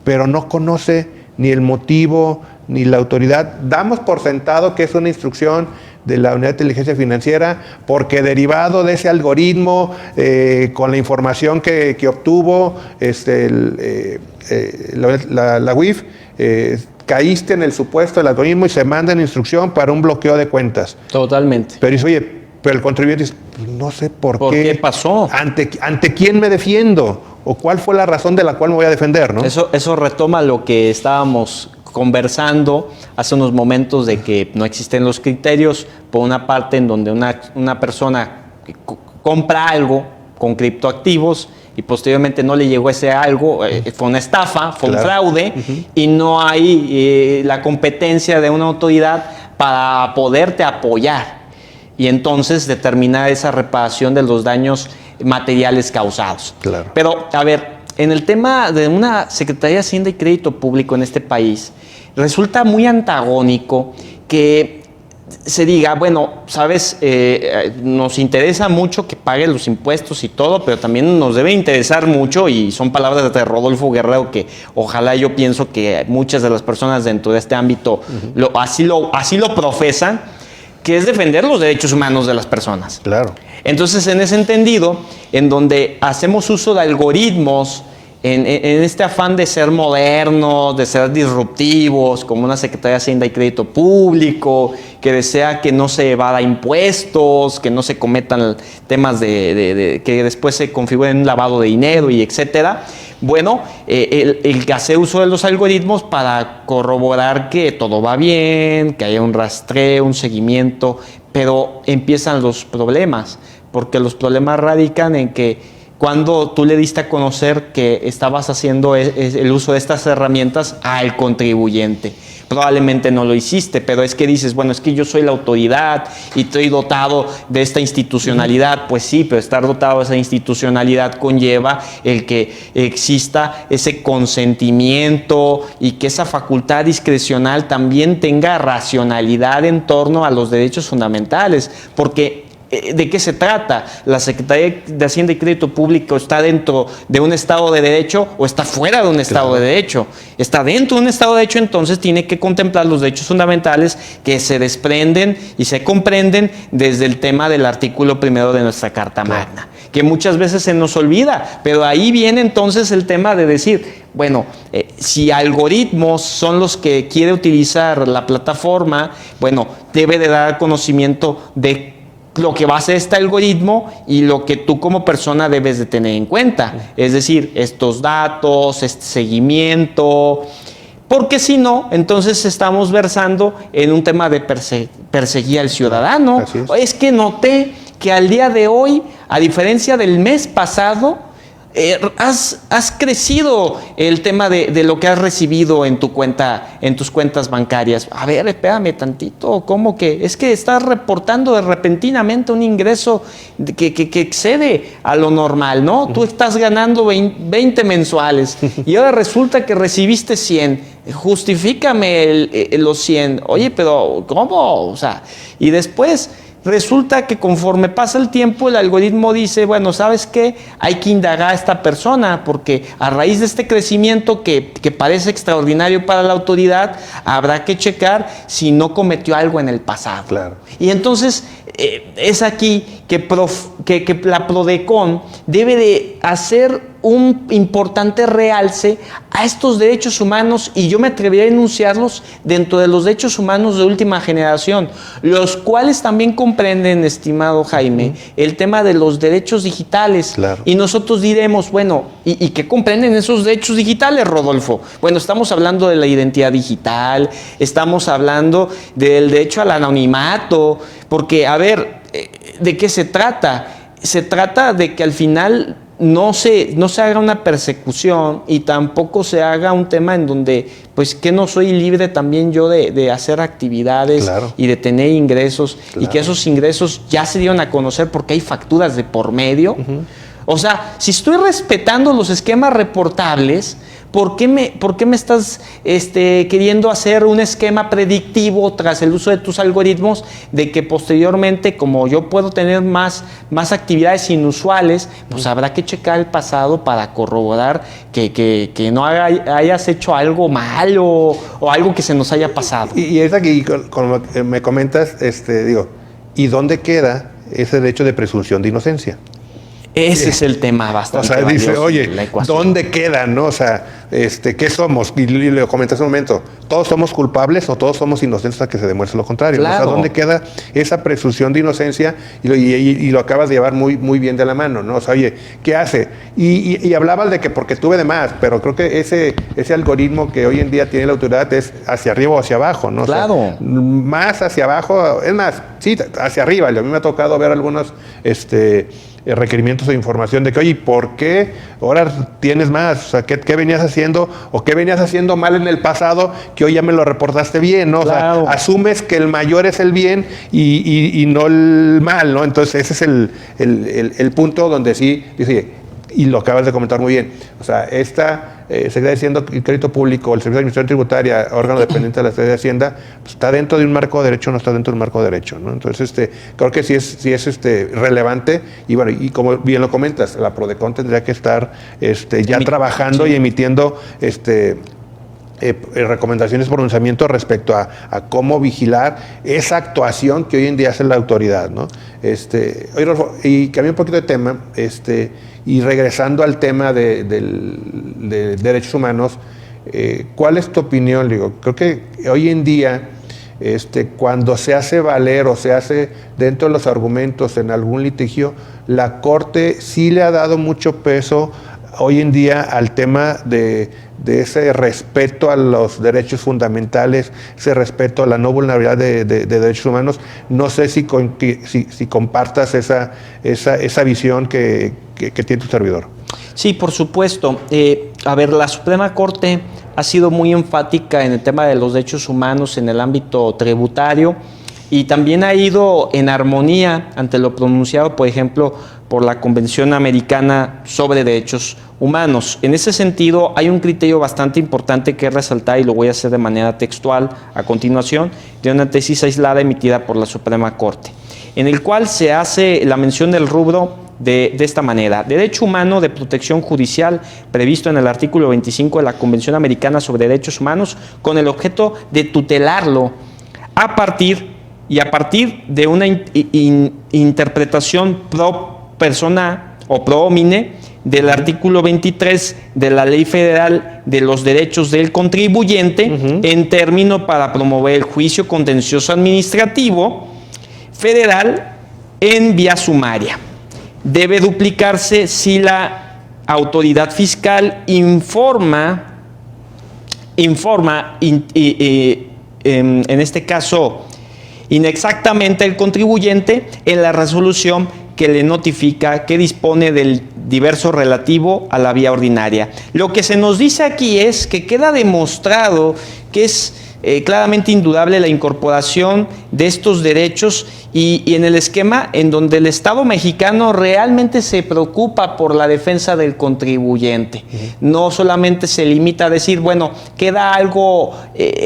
pero no conoce ni el motivo ni la autoridad. Damos por sentado que es una instrucción de la Unidad de Inteligencia Financiera porque derivado de ese algoritmo, con la información que obtuvo la UIF, caíste en el supuesto del algoritmo y se manda en instrucción para un bloqueo de cuentas. Totalmente. Pero dice, oye, pero el contribuyente dice, no sé por qué pasó? ¿Ante quién me defiendo? ¿O cuál fue la razón de la cual me voy a defender, ¿no? Eso retoma lo que estábamos conversando hace unos momentos de que no existen los criterios, por una parte en donde una persona compra algo con criptoactivos y posteriormente no le llegó ese algo, fue una estafa, fue un fraude, y no hay la competencia de una autoridad para poderte apoyar y entonces determinar esa reparación de los daños materiales causados. Claro. Pero, a ver, en el tema de una Secretaría de Hacienda y Crédito Público en este país, resulta muy antagónico que se diga, bueno, sabes, nos interesa mucho que pague los impuestos y todo, pero también nos debe interesar mucho, y son palabras de Rodolfo Guerrero que ojalá, yo pienso que muchas de las personas dentro de este ámbito así lo profesan, que es defender los derechos humanos de las personas. Claro. Entonces, en ese entendido, en donde hacemos uso de algoritmos, en este afán de ser modernos, de ser disruptivos, como una Secretaría de Hacienda y Crédito Público, que desea que no se evada impuestos, que no se cometan temas que después se configuren un lavado de dinero y etcétera. Bueno, el que hace uso de los algoritmos para corroborar que todo va bien, que haya un rastreo, un seguimiento, pero empiezan los problemas, porque los problemas radican en que cuando tú le diste a conocer que estabas haciendo el uso de estas herramientas al contribuyente. Probablemente no lo hiciste, pero es que dices, bueno, es que yo soy la autoridad y estoy dotado de esta institucionalidad. Pues sí, pero estar dotado de esa institucionalidad conlleva el que exista ese consentimiento y que esa facultad discrecional también tenga racionalidad en torno a los derechos fundamentales, porque ¿de qué se trata? ¿La Secretaría de Hacienda y Crédito Público está dentro de un Estado de Derecho o está fuera de un Estado de Derecho? Está dentro de un Estado de Derecho, entonces tiene que contemplar los derechos fundamentales que se desprenden y se comprenden desde el tema del artículo 1 de nuestra Carta Magna, que muchas veces se nos olvida, pero ahí viene entonces el tema de decir, bueno, si algoritmos son los que quiere utilizar la plataforma, bueno, debe de dar conocimiento de lo que va a hacer este algoritmo y lo que tú como persona debes de tener en cuenta. Es decir, estos datos, este seguimiento, porque si no, entonces estamos versando en un tema de perseguir al ciudadano. Es que noté que al día de hoy, a diferencia del mes pasado, has crecido el tema de lo que has recibido en tu cuenta, en tus cuentas bancarias. A ver, espérame tantito, ¿cómo que? Es que estás reportando de repentinamente un ingreso que excede a lo normal, ¿no? Tú estás ganando 20 mensuales y ahora resulta que recibiste 100. Justifícame los 100. Oye, pero ¿cómo? O sea, y después resulta que conforme pasa el tiempo, el algoritmo dice, bueno, ¿sabes qué? Hay que indagar a esta persona porque a raíz de este crecimiento que parece extraordinario para la autoridad, habrá que checar si no cometió algo en el pasado. Claro. Y entonces es aquí que la Prodecon debe de hacer un importante realce a estos derechos humanos, y yo me atrevería a enunciarlos dentro de los derechos humanos de última generación, los cuales también comprenden, estimado Jaime, el tema de los derechos digitales. Claro. Y nosotros diremos, bueno, ¿y qué comprenden esos derechos digitales, Rodolfo? Bueno, estamos hablando de la identidad digital, estamos hablando del derecho al anonimato, porque, a ver, ¿de qué se trata? Se trata de que al final no se haga una persecución y tampoco se haga un tema en donde, pues, que no soy libre también yo de hacer actividades. Claro. Y de tener ingresos. Claro. Y que esos ingresos ya se dieron a conocer porque hay facturas de por medio. O sea, si estoy respetando los esquemas reportables, ¿por qué me estás queriendo hacer un esquema predictivo tras el uso de tus algoritmos de que posteriormente, como yo puedo tener más actividades inusuales, pues habrá que checar el pasado para corroborar que no hayas hecho algo malo o algo que se nos haya pasado? Y es aquí, como me comentas, ¿y dónde queda ese derecho de presunción de inocencia? Ese es el tema bastante valioso. Dice, oye, ¿dónde queda, no? O sea, ¿qué somos? Y lo comenté hace un momento, ¿todos somos culpables o todos somos inocentes hasta que se demuestre lo contrario? Claro. O sea, ¿dónde queda esa presunción de inocencia? Y lo acabas de llevar muy, muy bien de la mano, ¿no? O sea, oye, ¿qué hace? Y hablabas de que porque tuve de más, pero creo que ese algoritmo que hoy en día tiene la autoridad es hacia arriba o hacia abajo, ¿no? Claro. O sea, más hacia abajo, es más, sí, hacia arriba. A mí me ha tocado ver algunos, requerimientos de información de que, oye, ¿por qué ahora tienes más? O sea, ¿qué venías haciendo o qué venías haciendo mal en el pasado que hoy ya me lo reportaste bien, ¿no? Claro. O sea, asumes que el mayor es el bien y no el mal, ¿no? Entonces ese es el punto donde sí dice, y lo acabas de comentar muy bien, o sea, Secretaría de Hacienda y Crédito Público, el Servicio de Administración Tributaria, órgano dependiente de la Secretaría de Hacienda, pues, está dentro de un marco de derecho, no está dentro de un marco de derecho, ¿no? Entonces, creo que sí es relevante, y bueno, y como bien lo comentas, la Prodecon tendría que estar ya trabajando y emitiendo recomendaciones, pronunciamientos respecto a cómo vigilar esa actuación que hoy en día hace la autoridad, ¿no? Oye, Rolfo, y cambié un poquito de tema, y regresando al tema de derechos humanos, ¿cuál es tu opinión? Digo, creo que hoy en día, cuando se hace valer o se hace dentro de los argumentos en algún litigio, la Corte sí le ha dado mucho peso hoy en día al tema de ese respeto a los derechos fundamentales, ese respeto a la no vulnerabilidad de derechos humanos. No sé si compartas esa visión que tiene tu servidor. Sí, por supuesto. A ver, la Suprema Corte ha sido muy enfática en el tema de los derechos humanos en el ámbito tributario, y también ha ido en armonía ante lo pronunciado, por ejemplo, por la Convención Americana sobre Derechos Humanos. En ese sentido, hay un criterio bastante importante que resaltar, y lo voy a hacer de manera textual a continuación, de una tesis aislada emitida por la Suprema Corte, en el cual se hace la mención del rubro de esta manera: derecho humano de protección judicial previsto en el artículo 25 de la Convención Americana sobre Derechos Humanos, con el objeto de tutelarlo a partir de una interpretación pro persona o pro homine del artículo 23 de la Ley Federal de los Derechos del Contribuyente, en término para promover el juicio contencioso administrativo federal en vía sumaria. Debe duplicarse si la autoridad fiscal informa en este caso inexactamente el contribuyente en la resolución que le notifica que dispone del diverso relativo a la vía ordinaria. Lo que se nos dice aquí es que queda demostrado que es claramente indudable la incorporación de estos derechos y en el esquema en donde el Estado mexicano realmente se preocupa por la defensa del contribuyente. No solamente se limita a decir, bueno, queda algo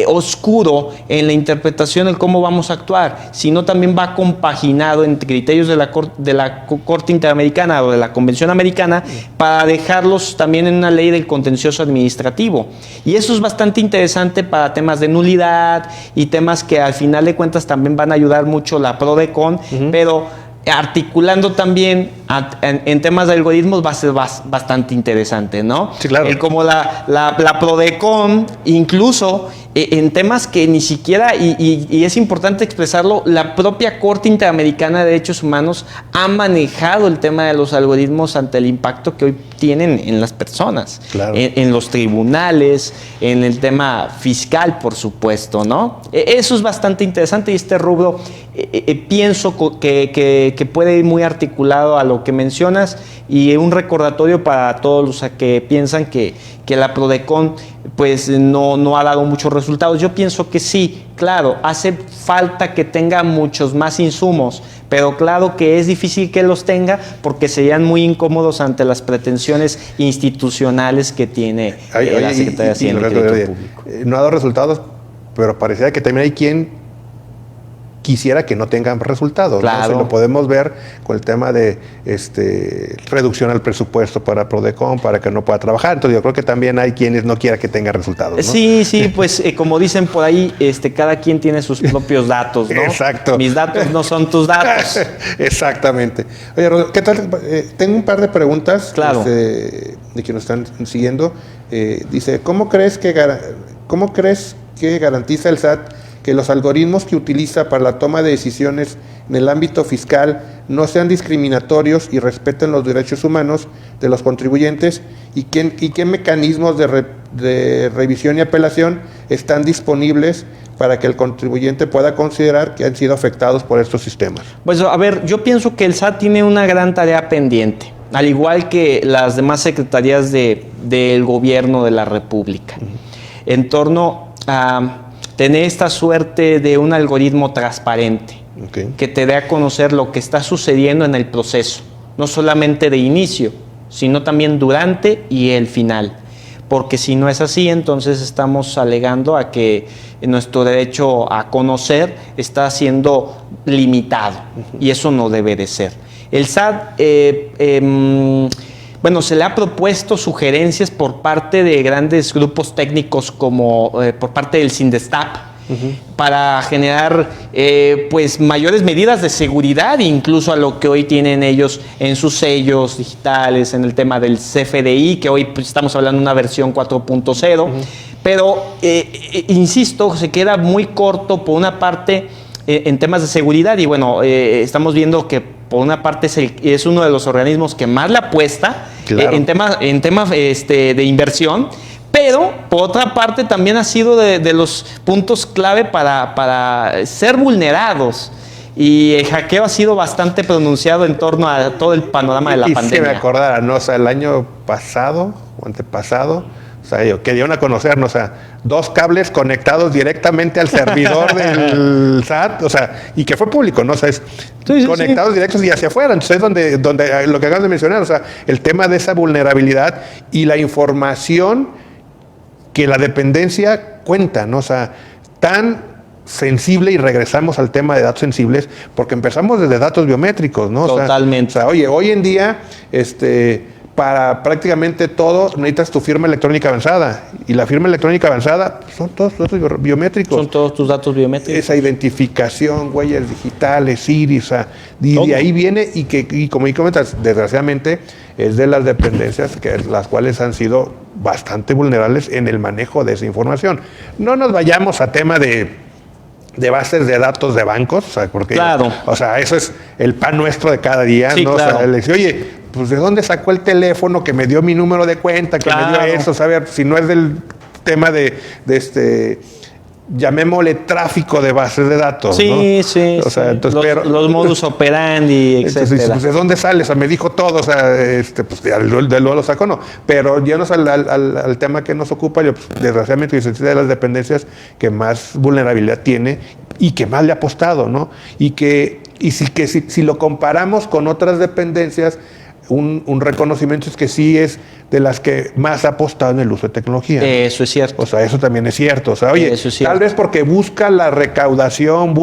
oscuro en la interpretación de cómo vamos a actuar, sino también va compaginado entre criterios de la Corte Interamericana o de la Convención Americana para dejarlos también en una ley del contencioso administrativo. Y eso es bastante interesante para temas de nulidad y temas que al final de cuentas también van a ayudar mucho la PRODECON, pero articulando también en temas de algoritmos va a ser bastante interesante, ¿no? Sí, claro. Como la PRODECON, incluso en temas que ni siquiera, y es importante expresarlo, la propia Corte Interamericana de Derechos Humanos ha manejado el tema de los algoritmos ante el impacto que hoy tienen en las personas, claro, en los tribunales, en el tema fiscal, por supuesto, ¿no? Eso es bastante interesante y este rubro pienso que puede ir muy articulado a lo que mencionas y un recordatorio para todos los que piensan que la PRODECON pues no ha dado muchos resultados. Yo pienso que sí, claro, hace falta que tenga muchos más insumos, pero claro que es difícil que los tenga porque serían muy incómodos ante las pretensiones institucionales que tiene la Secretaría de Hacienda y Crédito Público. No ha dado resultados, pero parecía que también hay quien quisiera que no tengan resultados. Claro. ¿No? Lo podemos ver con el tema de reducción al presupuesto para PRODECON para que no pueda trabajar. Entonces yo creo que también hay quienes no quieran que tenga resultados, ¿no? Sí, pues como dicen por ahí, cada quien tiene sus propios datos, ¿no? Exacto. Mis datos no son tus datos. Exactamente. Oye, Rodolfo, ¿qué tal? Tengo un par de preguntas, claro, de quienes nos están siguiendo. Dice, ¿cómo crees que garantiza el SAT que los algoritmos que utiliza para la toma de decisiones en el ámbito fiscal no sean discriminatorios y respeten los derechos humanos de los contribuyentes? ¿Y qué mecanismos de revisión y apelación están disponibles para que el contribuyente pueda considerar que han sido afectados por estos sistemas? Pues a ver, yo pienso que el SAT tiene una gran tarea pendiente, al igual que las demás secretarías del gobierno de la República, en torno a tener esta suerte de un algoritmo transparente, que te dé a conocer lo que está sucediendo en el proceso, no solamente de inicio, sino también durante y el final. Porque si no es así, entonces estamos alegando a que nuestro derecho a conocer está siendo limitado, y eso no debe de ser. El SAT, se le ha propuesto sugerencias por parte de grandes grupos técnicos como por parte del CINDESTAP, para generar mayores medidas de seguridad, incluso a lo que hoy tienen ellos en sus sellos digitales, en el tema del CFDI, que hoy pues, estamos hablando de una versión 4.0, pero insisto, se queda muy corto por una parte en temas de seguridad y estamos viendo que por una parte es uno de los organismos que más le apuesta, claro, en temas de inversión, pero por otra parte también ha sido de los puntos clave para ser vulnerados. Y el hackeo ha sido bastante pronunciado en torno a todo el panorama de la pandemia. Y me acordara, ¿no? O sea, el año pasado o antepasado, o sea, que dieron a conocernos, o sea, 2 cables conectados directamente al servidor del SAT, o sea, y que fue público, ¿no? O sea, conectados directos y hacia afuera. Entonces es donde lo que acabas de mencionar, o sea, el tema de esa vulnerabilidad y la información que la dependencia cuenta, ¿no? O sea, tan sensible, y regresamos al tema de datos sensibles, porque empezamos desde datos biométricos, ¿no? Totalmente. O sea, oye, hoy en día, para prácticamente todo necesitas tu firma electrónica avanzada, y la firma electrónica avanzada son todos datos biométricos. Son todos tus datos biométricos. Esa identificación, huellas digitales, iris, o sea, y de ahí viene, y como comentas, desgraciadamente, es de las dependencias las cuales han sido bastante vulnerables en el manejo de esa información. No nos vayamos a tema de de bases de datos de bancos, o sea, porque, claro. O sea, eso es el pan nuestro de cada día, sí, ¿no? Claro. O sea, le dice, oye, pues ¿de dónde sacó el teléfono que me dio mi número de cuenta, que me dio eso? ¿Sabe? Si no es del tema de llamémosle tráfico de bases de datos, sí, ¿no? Sí, o sea, sí. entonces, los modus operandi, etcétera. Entonces, pues, ¿de dónde sale? O sea, me dijo todo, o sea, pues de luego lo sacó, no. Pero yéndonos al tema que nos ocupa, yo, pues, desgraciadamente, es de las dependencias que más vulnerabilidad tiene y que más le ha apostado, ¿no? Si lo comparamos con otras dependencias, un reconocimiento es que sí es de las que más ha apostado en el uso de tecnología. Eso es cierto. O sea, eso también es cierto. O sea, oye, es tal vez porque busca la recaudación,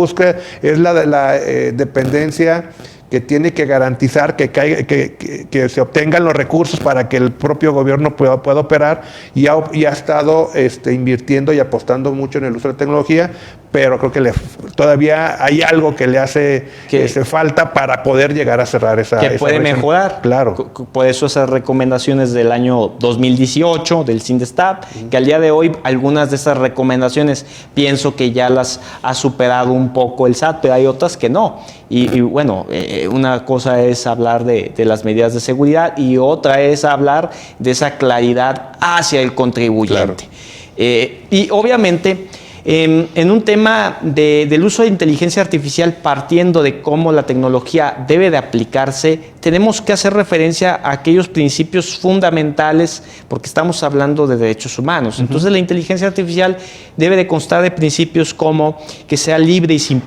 es la dependencia que tiene que garantizar que se obtengan los recursos para que el propio gobierno pueda operar y ha estado invirtiendo y apostando mucho en el uso de tecnología, pero creo que todavía hay algo que le hace falta para poder llegar a cerrar esa puede brecha. mejorar. Claro. Por eso esas recomendaciones del año 2018 del CINDESTAP, que al día de hoy algunas de esas recomendaciones pienso que ya las ha superado un poco el SAT, pero hay otras que no. Y bueno, una cosa es hablar de las medidas de seguridad y otra es hablar de esa claridad hacia el contribuyente. Claro. Y obviamente, en un tema del uso de inteligencia artificial, partiendo de cómo la tecnología debe de aplicarse, tenemos que hacer referencia a aquellos principios fundamentales, porque estamos hablando de derechos humanos. Entonces, la inteligencia artificial debe de constar de principios como que sea libre y sin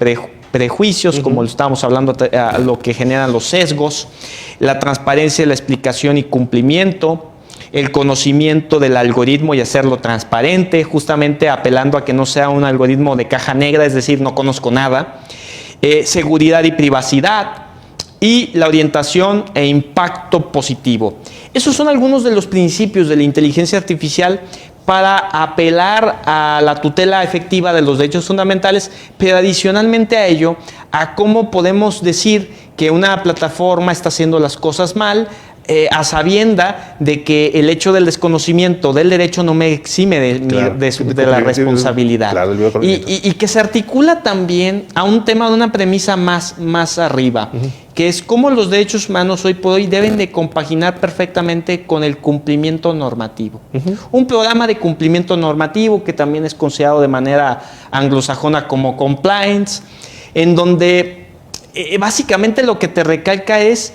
prejuicios, como lo estábamos hablando, lo que generan los sesgos, la transparencia, la explicación y cumplimiento, el conocimiento del algoritmo y hacerlo transparente, justamente apelando a que no sea un algoritmo de caja negra, es decir, no conozco nada, seguridad y privacidad, y la orientación e impacto positivo. Esos son algunos de los principios de la inteligencia artificial para apelar a la tutela efectiva de los derechos fundamentales, pero adicionalmente a ello, a cómo podemos decir que una plataforma está haciendo las cosas mal, a sabienda de que el hecho del desconocimiento del derecho no me exime de la responsabilidad. Claro, y que se articula también a un tema de una premisa más arriba, que es cómo los derechos humanos hoy por hoy deben de compaginar perfectamente con el cumplimiento normativo. Un programa de cumplimiento normativo que también es considerado de manera anglosajona como compliance, en donde básicamente lo que te recalca es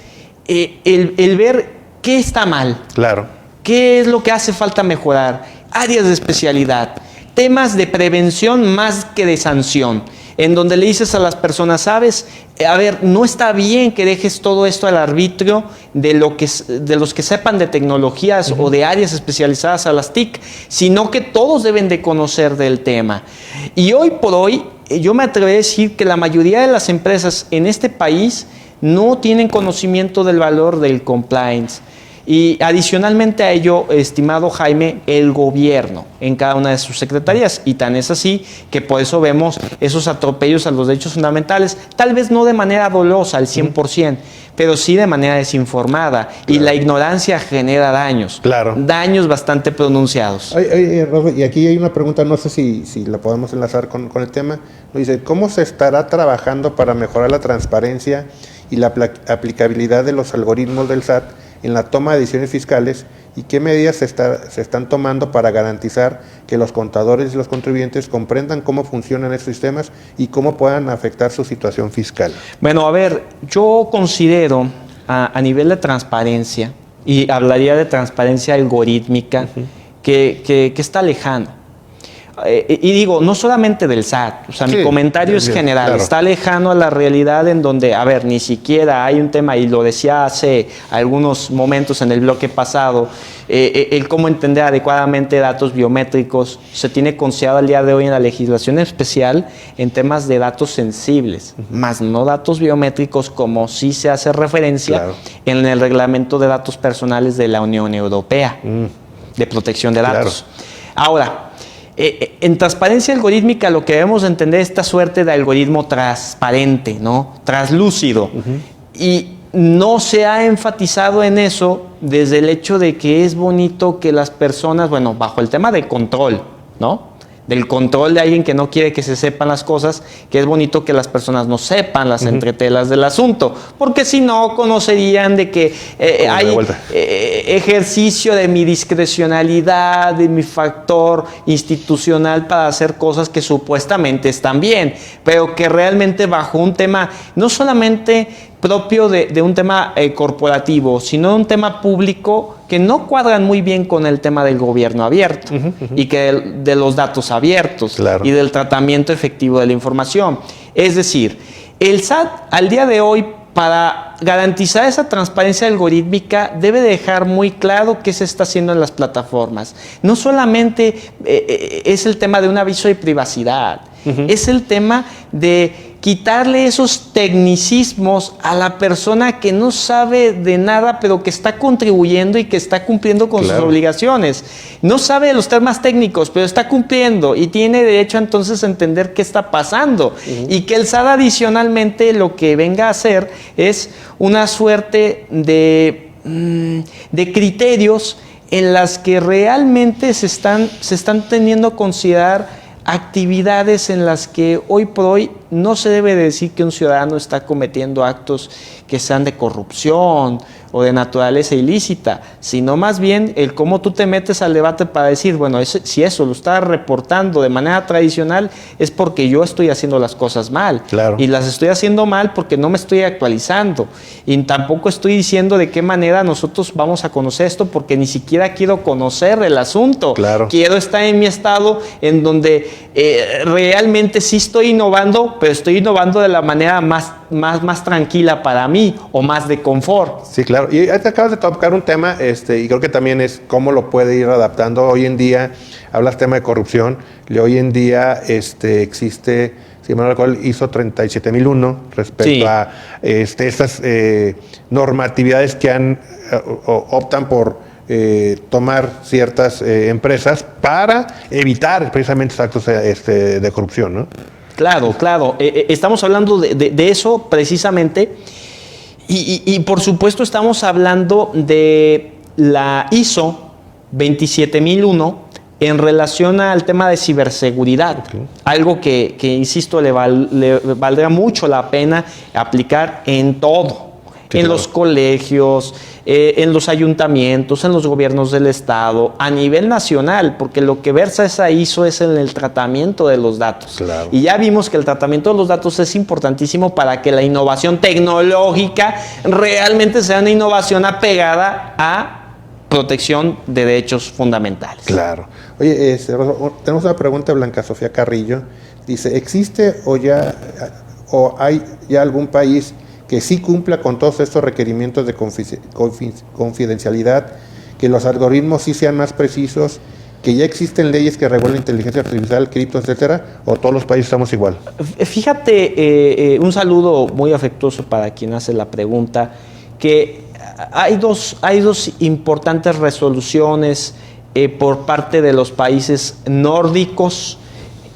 el ver qué está mal, claro, qué es lo que hace falta mejorar, áreas de especialidad, temas de prevención más que de sanción, en donde le dices a las personas, sabes, a ver, no está bien que dejes todo esto al arbitrio de los que sepan de tecnologías o de áreas especializadas a las TIC, sino que todos deben de conocer del tema. Y hoy por hoy, yo me atrevería a decir que la mayoría de las empresas en este país no tienen conocimiento del valor del compliance. Y adicionalmente a ello, estimado Jaime, el gobierno en cada una de sus secretarías. Y tan es así que por eso vemos esos atropellos a los derechos fundamentales, tal vez no de manera dolosa al 100%, pero sí de manera desinformada. Claro. Y la ignorancia genera daños. Claro. Daños bastante pronunciados. Y aquí hay una pregunta, no sé si la podemos enlazar con el tema. Dice, ¿cómo se estará trabajando para mejorar la transparencia y la aplicabilidad de los algoritmos del SAT en la toma de decisiones fiscales y qué medidas se están tomando para garantizar que los contadores y los contribuyentes comprendan cómo funcionan estos sistemas y cómo puedan afectar su situación fiscal? Bueno, a ver, yo considero a nivel de transparencia, y hablaría de transparencia algorítmica, que está lejano. Y digo, no solamente del SAT, o sea, mi comentario es general, claro. Está lejano a la realidad en donde, a ver, ni siquiera hay un tema, y lo decía hace algunos momentos en el bloque pasado, el cómo entender adecuadamente datos biométricos se tiene considerado al día de hoy en la legislación especial en temas de datos sensibles, más no datos biométricos como sí se hace referencia en el reglamento de datos personales de la Unión Europea de protección de datos. Ahora, en transparencia algorítmica lo que debemos entender es esta suerte de algoritmo transparente, ¿no? Translúcido. Y no se ha enfatizado en eso desde el hecho de que es bonito que las personas, bueno, bajo el tema de control, ¿no? del control de alguien que no quiere que se sepan las cosas, que es bonito que las personas no sepan las entretelas del asunto, porque si no conocerían de que hay ejercicio de mi discrecionalidad, de mi factor institucional para hacer cosas que supuestamente están bien, pero que realmente bajo un tema no solamente propio de un tema corporativo, sino de un tema público, que no cuadran muy bien con el tema del gobierno abierto y que de los datos abiertos y del tratamiento efectivo de la información. Es decir, el SAT al día de hoy, para garantizar esa transparencia algorítmica, debe dejar muy claro qué se está haciendo en las plataformas. No solamente es el tema de un aviso de privacidad, es el tema de quitarle esos tecnicismos a la persona que no sabe de nada, pero que está contribuyendo y que está cumpliendo con sus obligaciones. No sabe de los temas técnicos, pero está cumpliendo y tiene derecho entonces a entender qué está pasando. Y que el SAT adicionalmente lo que venga a hacer es una suerte de criterios en las que realmente se están teniendo a considerar actividades en las que hoy por hoy no se debe decir que un ciudadano está cometiendo actos que sean de corrupción o de naturaleza ilícita, sino más bien el cómo tú te metes al debate para decir, bueno, si eso lo está reportando de manera tradicional es porque yo estoy haciendo las cosas mal. Y las estoy haciendo mal porque no me estoy actualizando. Y tampoco estoy diciendo de qué manera nosotros vamos a conocer esto, porque ni siquiera quiero conocer el asunto. Quiero estar en mi estado en donde realmente sí estoy innovando, pero estoy innovando de la manera más tranquila para mí, o más de confort. Sí, claro. Y acabas de tocar un tema, y creo que también es cómo lo puede ir adaptando. Hoy en día, hablas tema de corrupción, y hoy en día existe, si mal no recuerdo, ISO 37001 respecto a estas normatividades que optan por tomar ciertas empresas para evitar precisamente actos de corrupción, ¿no? Claro. Estamos hablando de eso precisamente. Y por supuesto estamos hablando de la ISO 27001 en relación al tema de ciberseguridad. Algo que insisto, le valdrá mucho la pena aplicar en todo. En los colegios, en los ayuntamientos, en los gobiernos del Estado, a nivel nacional, porque lo que versa esa ISO es en el tratamiento de los datos. Y ya vimos que el tratamiento de los datos es importantísimo para que la innovación tecnológica realmente sea una innovación apegada a protección de derechos fundamentales. Oye, tenemos una pregunta de Blanca Sofía Carrillo. Dice, ¿existe o hay ya algún país que sí cumpla con todos estos requerimientos de confidencialidad, que los algoritmos sí sean más precisos, que ya existen leyes que regulan inteligencia artificial, cripto, etcétera, o todos los países estamos igual? Fíjate, un saludo muy afectuoso para quien hace la pregunta, que hay dos importantes resoluciones por parte de los países nórdicos,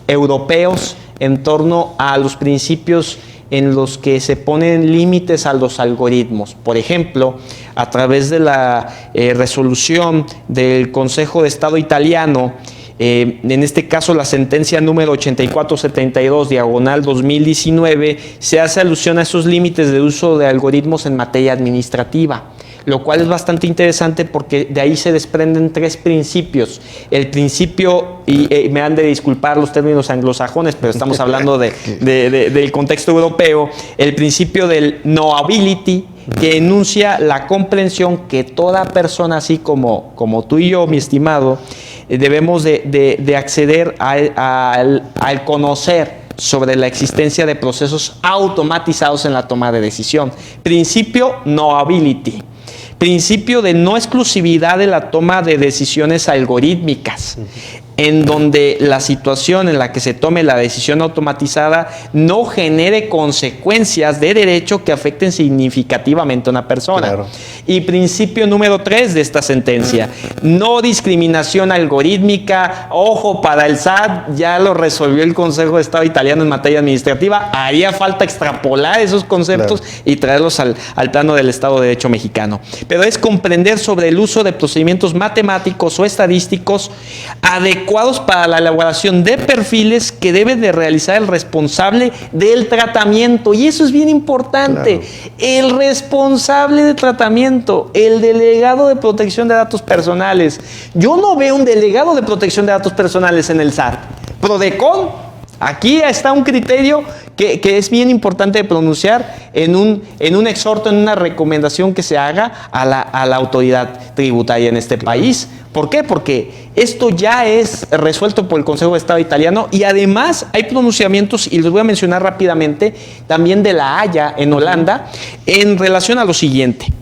europeos, en torno a los principios en los que se ponen límites a los algoritmos. Por ejemplo, a través de la resolución del Consejo de Estado italiano, en este caso la sentencia número 8472/2019, se hace alusión a esos límites de uso de algoritmos en materia administrativa, lo cual es bastante interesante porque de ahí se desprenden tres principios. El principio, y me han de disculpar los términos anglosajones, pero estamos hablando del contexto europeo, el principio del knowability, que enuncia la comprensión que toda persona, así como tú y yo, mi estimado, debemos de acceder al conocer sobre la existencia de procesos automatizados en la toma de decisión. Principio knowability. Principio de no exclusividad de la toma de decisiones algorítmicas, en donde la situación en la que se tome la decisión automatizada no genere consecuencias de derecho que afecten significativamente a una persona. Y principio número 3 de esta sentencia, no discriminación algorítmica. Ojo, para el SAT ya lo resolvió el Consejo de Estado italiano en materia administrativa. Haría falta extrapolar esos conceptos y traerlos al plano del Estado de Derecho mexicano. Pero es comprender sobre el uso de procedimientos matemáticos o estadísticos adecuados adecuados para la elaboración de perfiles que debe de realizar el responsable del tratamiento. Y eso es bien importante. Claro. El responsable de tratamiento, el delegado de protección de datos personales. Yo no veo un delegado de protección de datos personales en el SAT. Prodecon, aquí está un criterio que es bien importante de pronunciar en un exhorto, en una recomendación que se haga a la autoridad tributaria en este país. ¿Por qué? Porque esto ya es resuelto por el Consejo de Estado italiano y además hay pronunciamientos, y los voy a mencionar rápidamente, también de La Haya en Holanda, en relación a lo siguiente: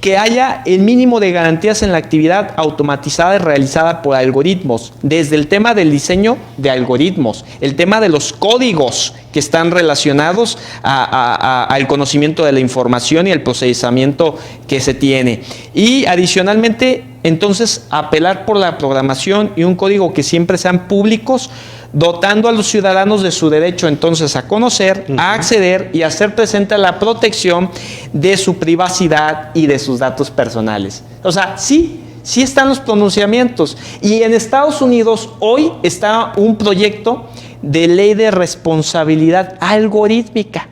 que haya el mínimo de garantías en la actividad automatizada y realizada por algoritmos, desde el tema del diseño de algoritmos, el tema de los códigos que están relacionados al conocimiento de la información y el procesamiento que se tiene. Y adicionalmente, entonces, apelar por la programación y un código que siempre sean públicos, dotando a los ciudadanos de su derecho entonces a conocer, a acceder y a hacer presente a la protección de su privacidad y de sus datos personales. O sea, sí están los pronunciamientos. Y en Estados Unidos hoy está un proyecto de ley de responsabilidad algorítmica.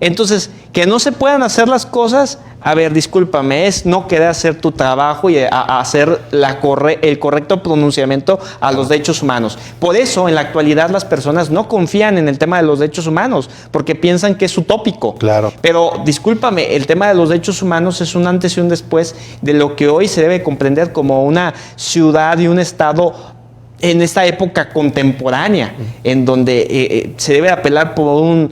Entonces, que no se puedan hacer las cosas, a ver, discúlpame, es no querer hacer tu trabajo y hacer el correcto pronunciamiento a los derechos humanos. Por eso, en la actualidad, las personas no confían en el tema de los derechos humanos, porque piensan que es utópico. Claro. Pero, discúlpame, el tema de los derechos humanos es un antes y un después de lo que hoy se debe comprender como una ciudad y un estado en esta época contemporánea, en donde se debe apelar por un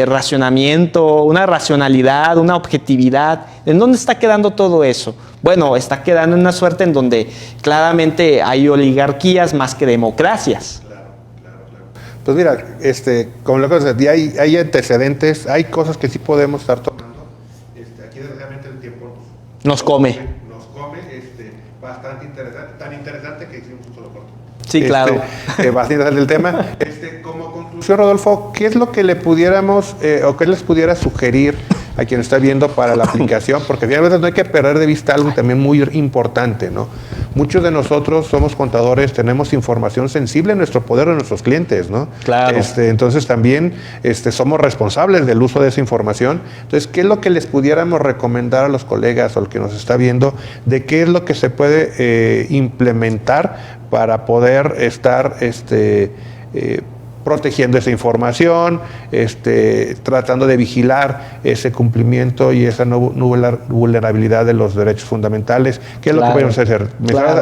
racionamiento, una racionalidad, una objetividad. ¿En dónde está quedando todo eso? Bueno, está quedando en una suerte en donde claramente hay oligarquías más que democracias. Claro. Pues mira, como lo que dices, hay antecedentes, hay cosas que sí podemos estar tomando. Aquí desgraciadamente el tiempo nos come. Bastante interesante, tan interesante que hicimos un solo corte. Sí, claro. Bastante interesante el tema. Como conclusión, Rodolfo, ¿qué es lo que le pudiéramos o qué les pudiera sugerir a quien está viendo para la aplicación? Porque finalmente no hay que perder de vista algo también muy importante, ¿no? Muchos de nosotros somos contadores, tenemos información sensible en nuestro poder de nuestros clientes, ¿no? Claro. Entonces también somos responsables del uso de esa información. Entonces, ¿qué es lo que les pudiéramos recomendar a los colegas o al que nos está viendo de qué es lo que se puede implementar para poder estar protegiendo esa información, tratando de vigilar ese cumplimiento y esa no vulnerabilidad de los derechos fundamentales? ¿Qué es lo que podemos hacer?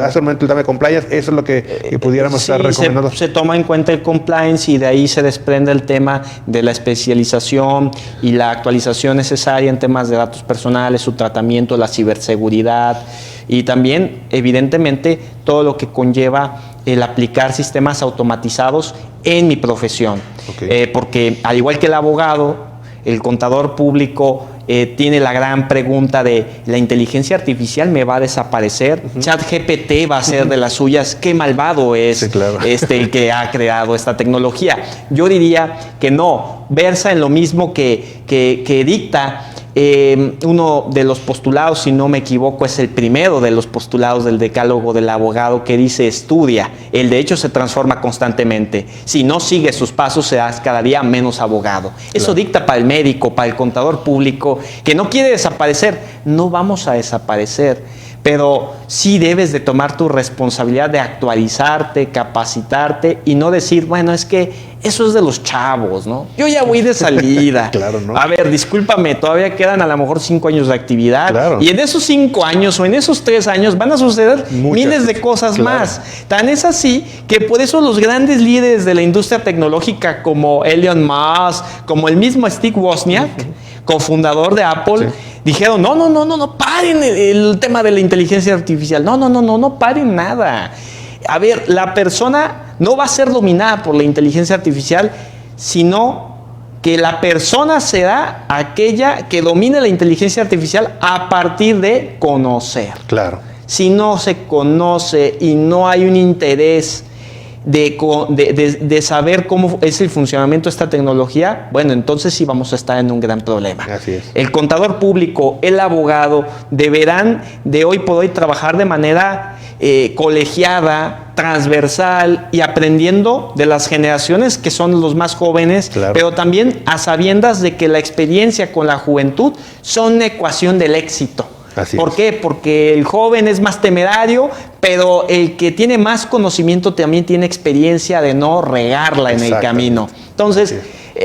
Hace un momento el tema de compliance, eso es lo que pudiéramos estar recomendando. Se toma en cuenta el compliance y de ahí se desprende el tema de la especialización y la actualización necesaria en temas de datos personales, su tratamiento, la ciberseguridad y también, evidentemente, todo lo que conlleva el aplicar sistemas automatizados en mi profesión. Okay. Porque al igual que el abogado, el contador público tiene la gran pregunta de ¿la inteligencia artificial me va a desaparecer? ChatGPT va a ser de las suyas. Qué malvado es el que ha creado esta tecnología. Yo diría que no, versa en lo mismo que dicta uno de los postulados, si no me equivoco, es el primero de los postulados del decálogo del abogado, que dice: estudia, el derecho se transforma constantemente, si no sigues sus pasos serás cada día menos abogado. Eso dicta para el médico, para el contador público, que no quiere desaparecer. No vamos a desaparecer, pero sí debes de tomar tu responsabilidad de actualizarte, capacitarte y no decir, bueno, es que eso es de los chavos, ¿no? Yo ya voy de salida. Claro, ¿no? A ver, discúlpame, todavía quedan a lo mejor 5 años de actividad. Claro. Y en esos 5 años o en esos 3 años van a suceder miles de cosas más. Tan es así que por eso los grandes líderes de la industria tecnológica como Elon Musk, como el mismo Steve Wozniak, cofundador de Apple, dijeron, no, paren el tema de la inteligencia artificial. No paren nada. A ver, la persona no va a ser dominada por la inteligencia artificial, sino que la persona será aquella que domine la inteligencia artificial a partir de conocer. Claro. Si no se conoce y no hay un interés de saber cómo es el funcionamiento de esta tecnología, bueno, entonces sí vamos a estar en un gran problema. Así es. El contador público, el abogado, deberán de hoy por hoy trabajar de manera colegiada, transversal y aprendiendo de las generaciones que son los más jóvenes, claro, pero también a sabiendas de que la experiencia con la juventud son una ecuación del éxito. ¿Por qué? Porque el joven es más temerario, pero el que tiene más conocimiento también tiene experiencia de no regarla en el camino. Entonces,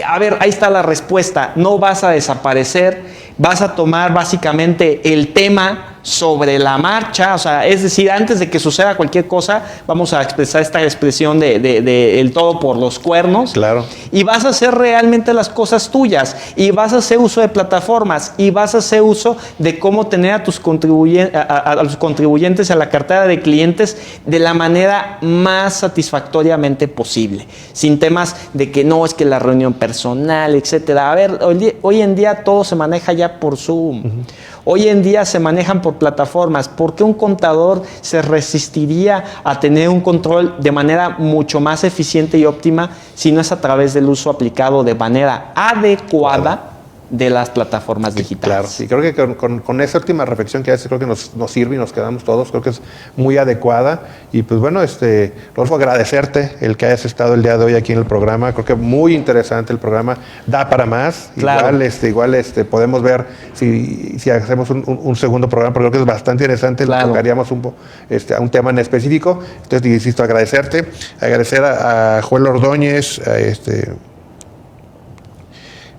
a ver, ahí está la respuesta. No vas a desaparecer, vas a tomar básicamente el tema sobre la marcha, o sea, es decir, antes de que suceda cualquier cosa, vamos a expresar esta expresión de el todo por los cuernos. Claro. Y vas a hacer realmente las cosas tuyas, y vas a hacer uso de plataformas, y vas a hacer uso de cómo tener a tus los contribuyentes a la cartera de clientes de la manera más satisfactoriamente posible, sin temas de que no, es que la reunión personal, etcétera. A ver, hoy en día todo se maneja ya por Zoom. Hoy en día se manejan por plataformas. ¿Por qué un contador se resistiría a tener un control de manera mucho más eficiente y óptima si no es a través del uso aplicado de manera adecuada de las plataformas digitales? Claro, sí, creo que con esa última reflexión que haces, creo que nos sirve y nos quedamos todos, creo que es muy adecuada. Y pues bueno, Rodolfo, agradecerte el que hayas estado el día de hoy aquí en el programa. Creo que muy interesante el programa, da para más. Claro. Igual podemos ver si hacemos un segundo programa, porque creo que es bastante interesante. Claro. Tocaríamos a un tema en específico. Entonces, insisto, agradecer a Joel Ordóñez,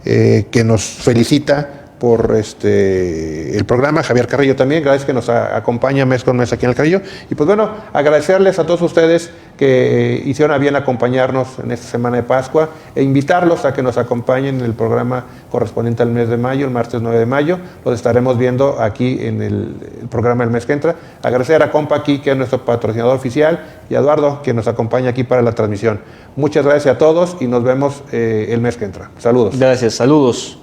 que nos felicita por el programa, Javier Carrillo también, gracias que nos acompaña mes con mes aquí en el Carrillo. Y pues bueno, agradecerles a todos ustedes que hicieron a bien acompañarnos en esta semana de Pascua e invitarlos a que nos acompañen en el programa correspondiente al mes de mayo, el martes 9 de mayo. Los estaremos viendo aquí en el programa del mes que entra. Agradecer a Compa aquí, que es nuestro patrocinador oficial, y a Eduardo, que nos acompaña aquí para la transmisión. Muchas gracias a todos y nos vemos el mes que entra. Saludos. Gracias, saludos.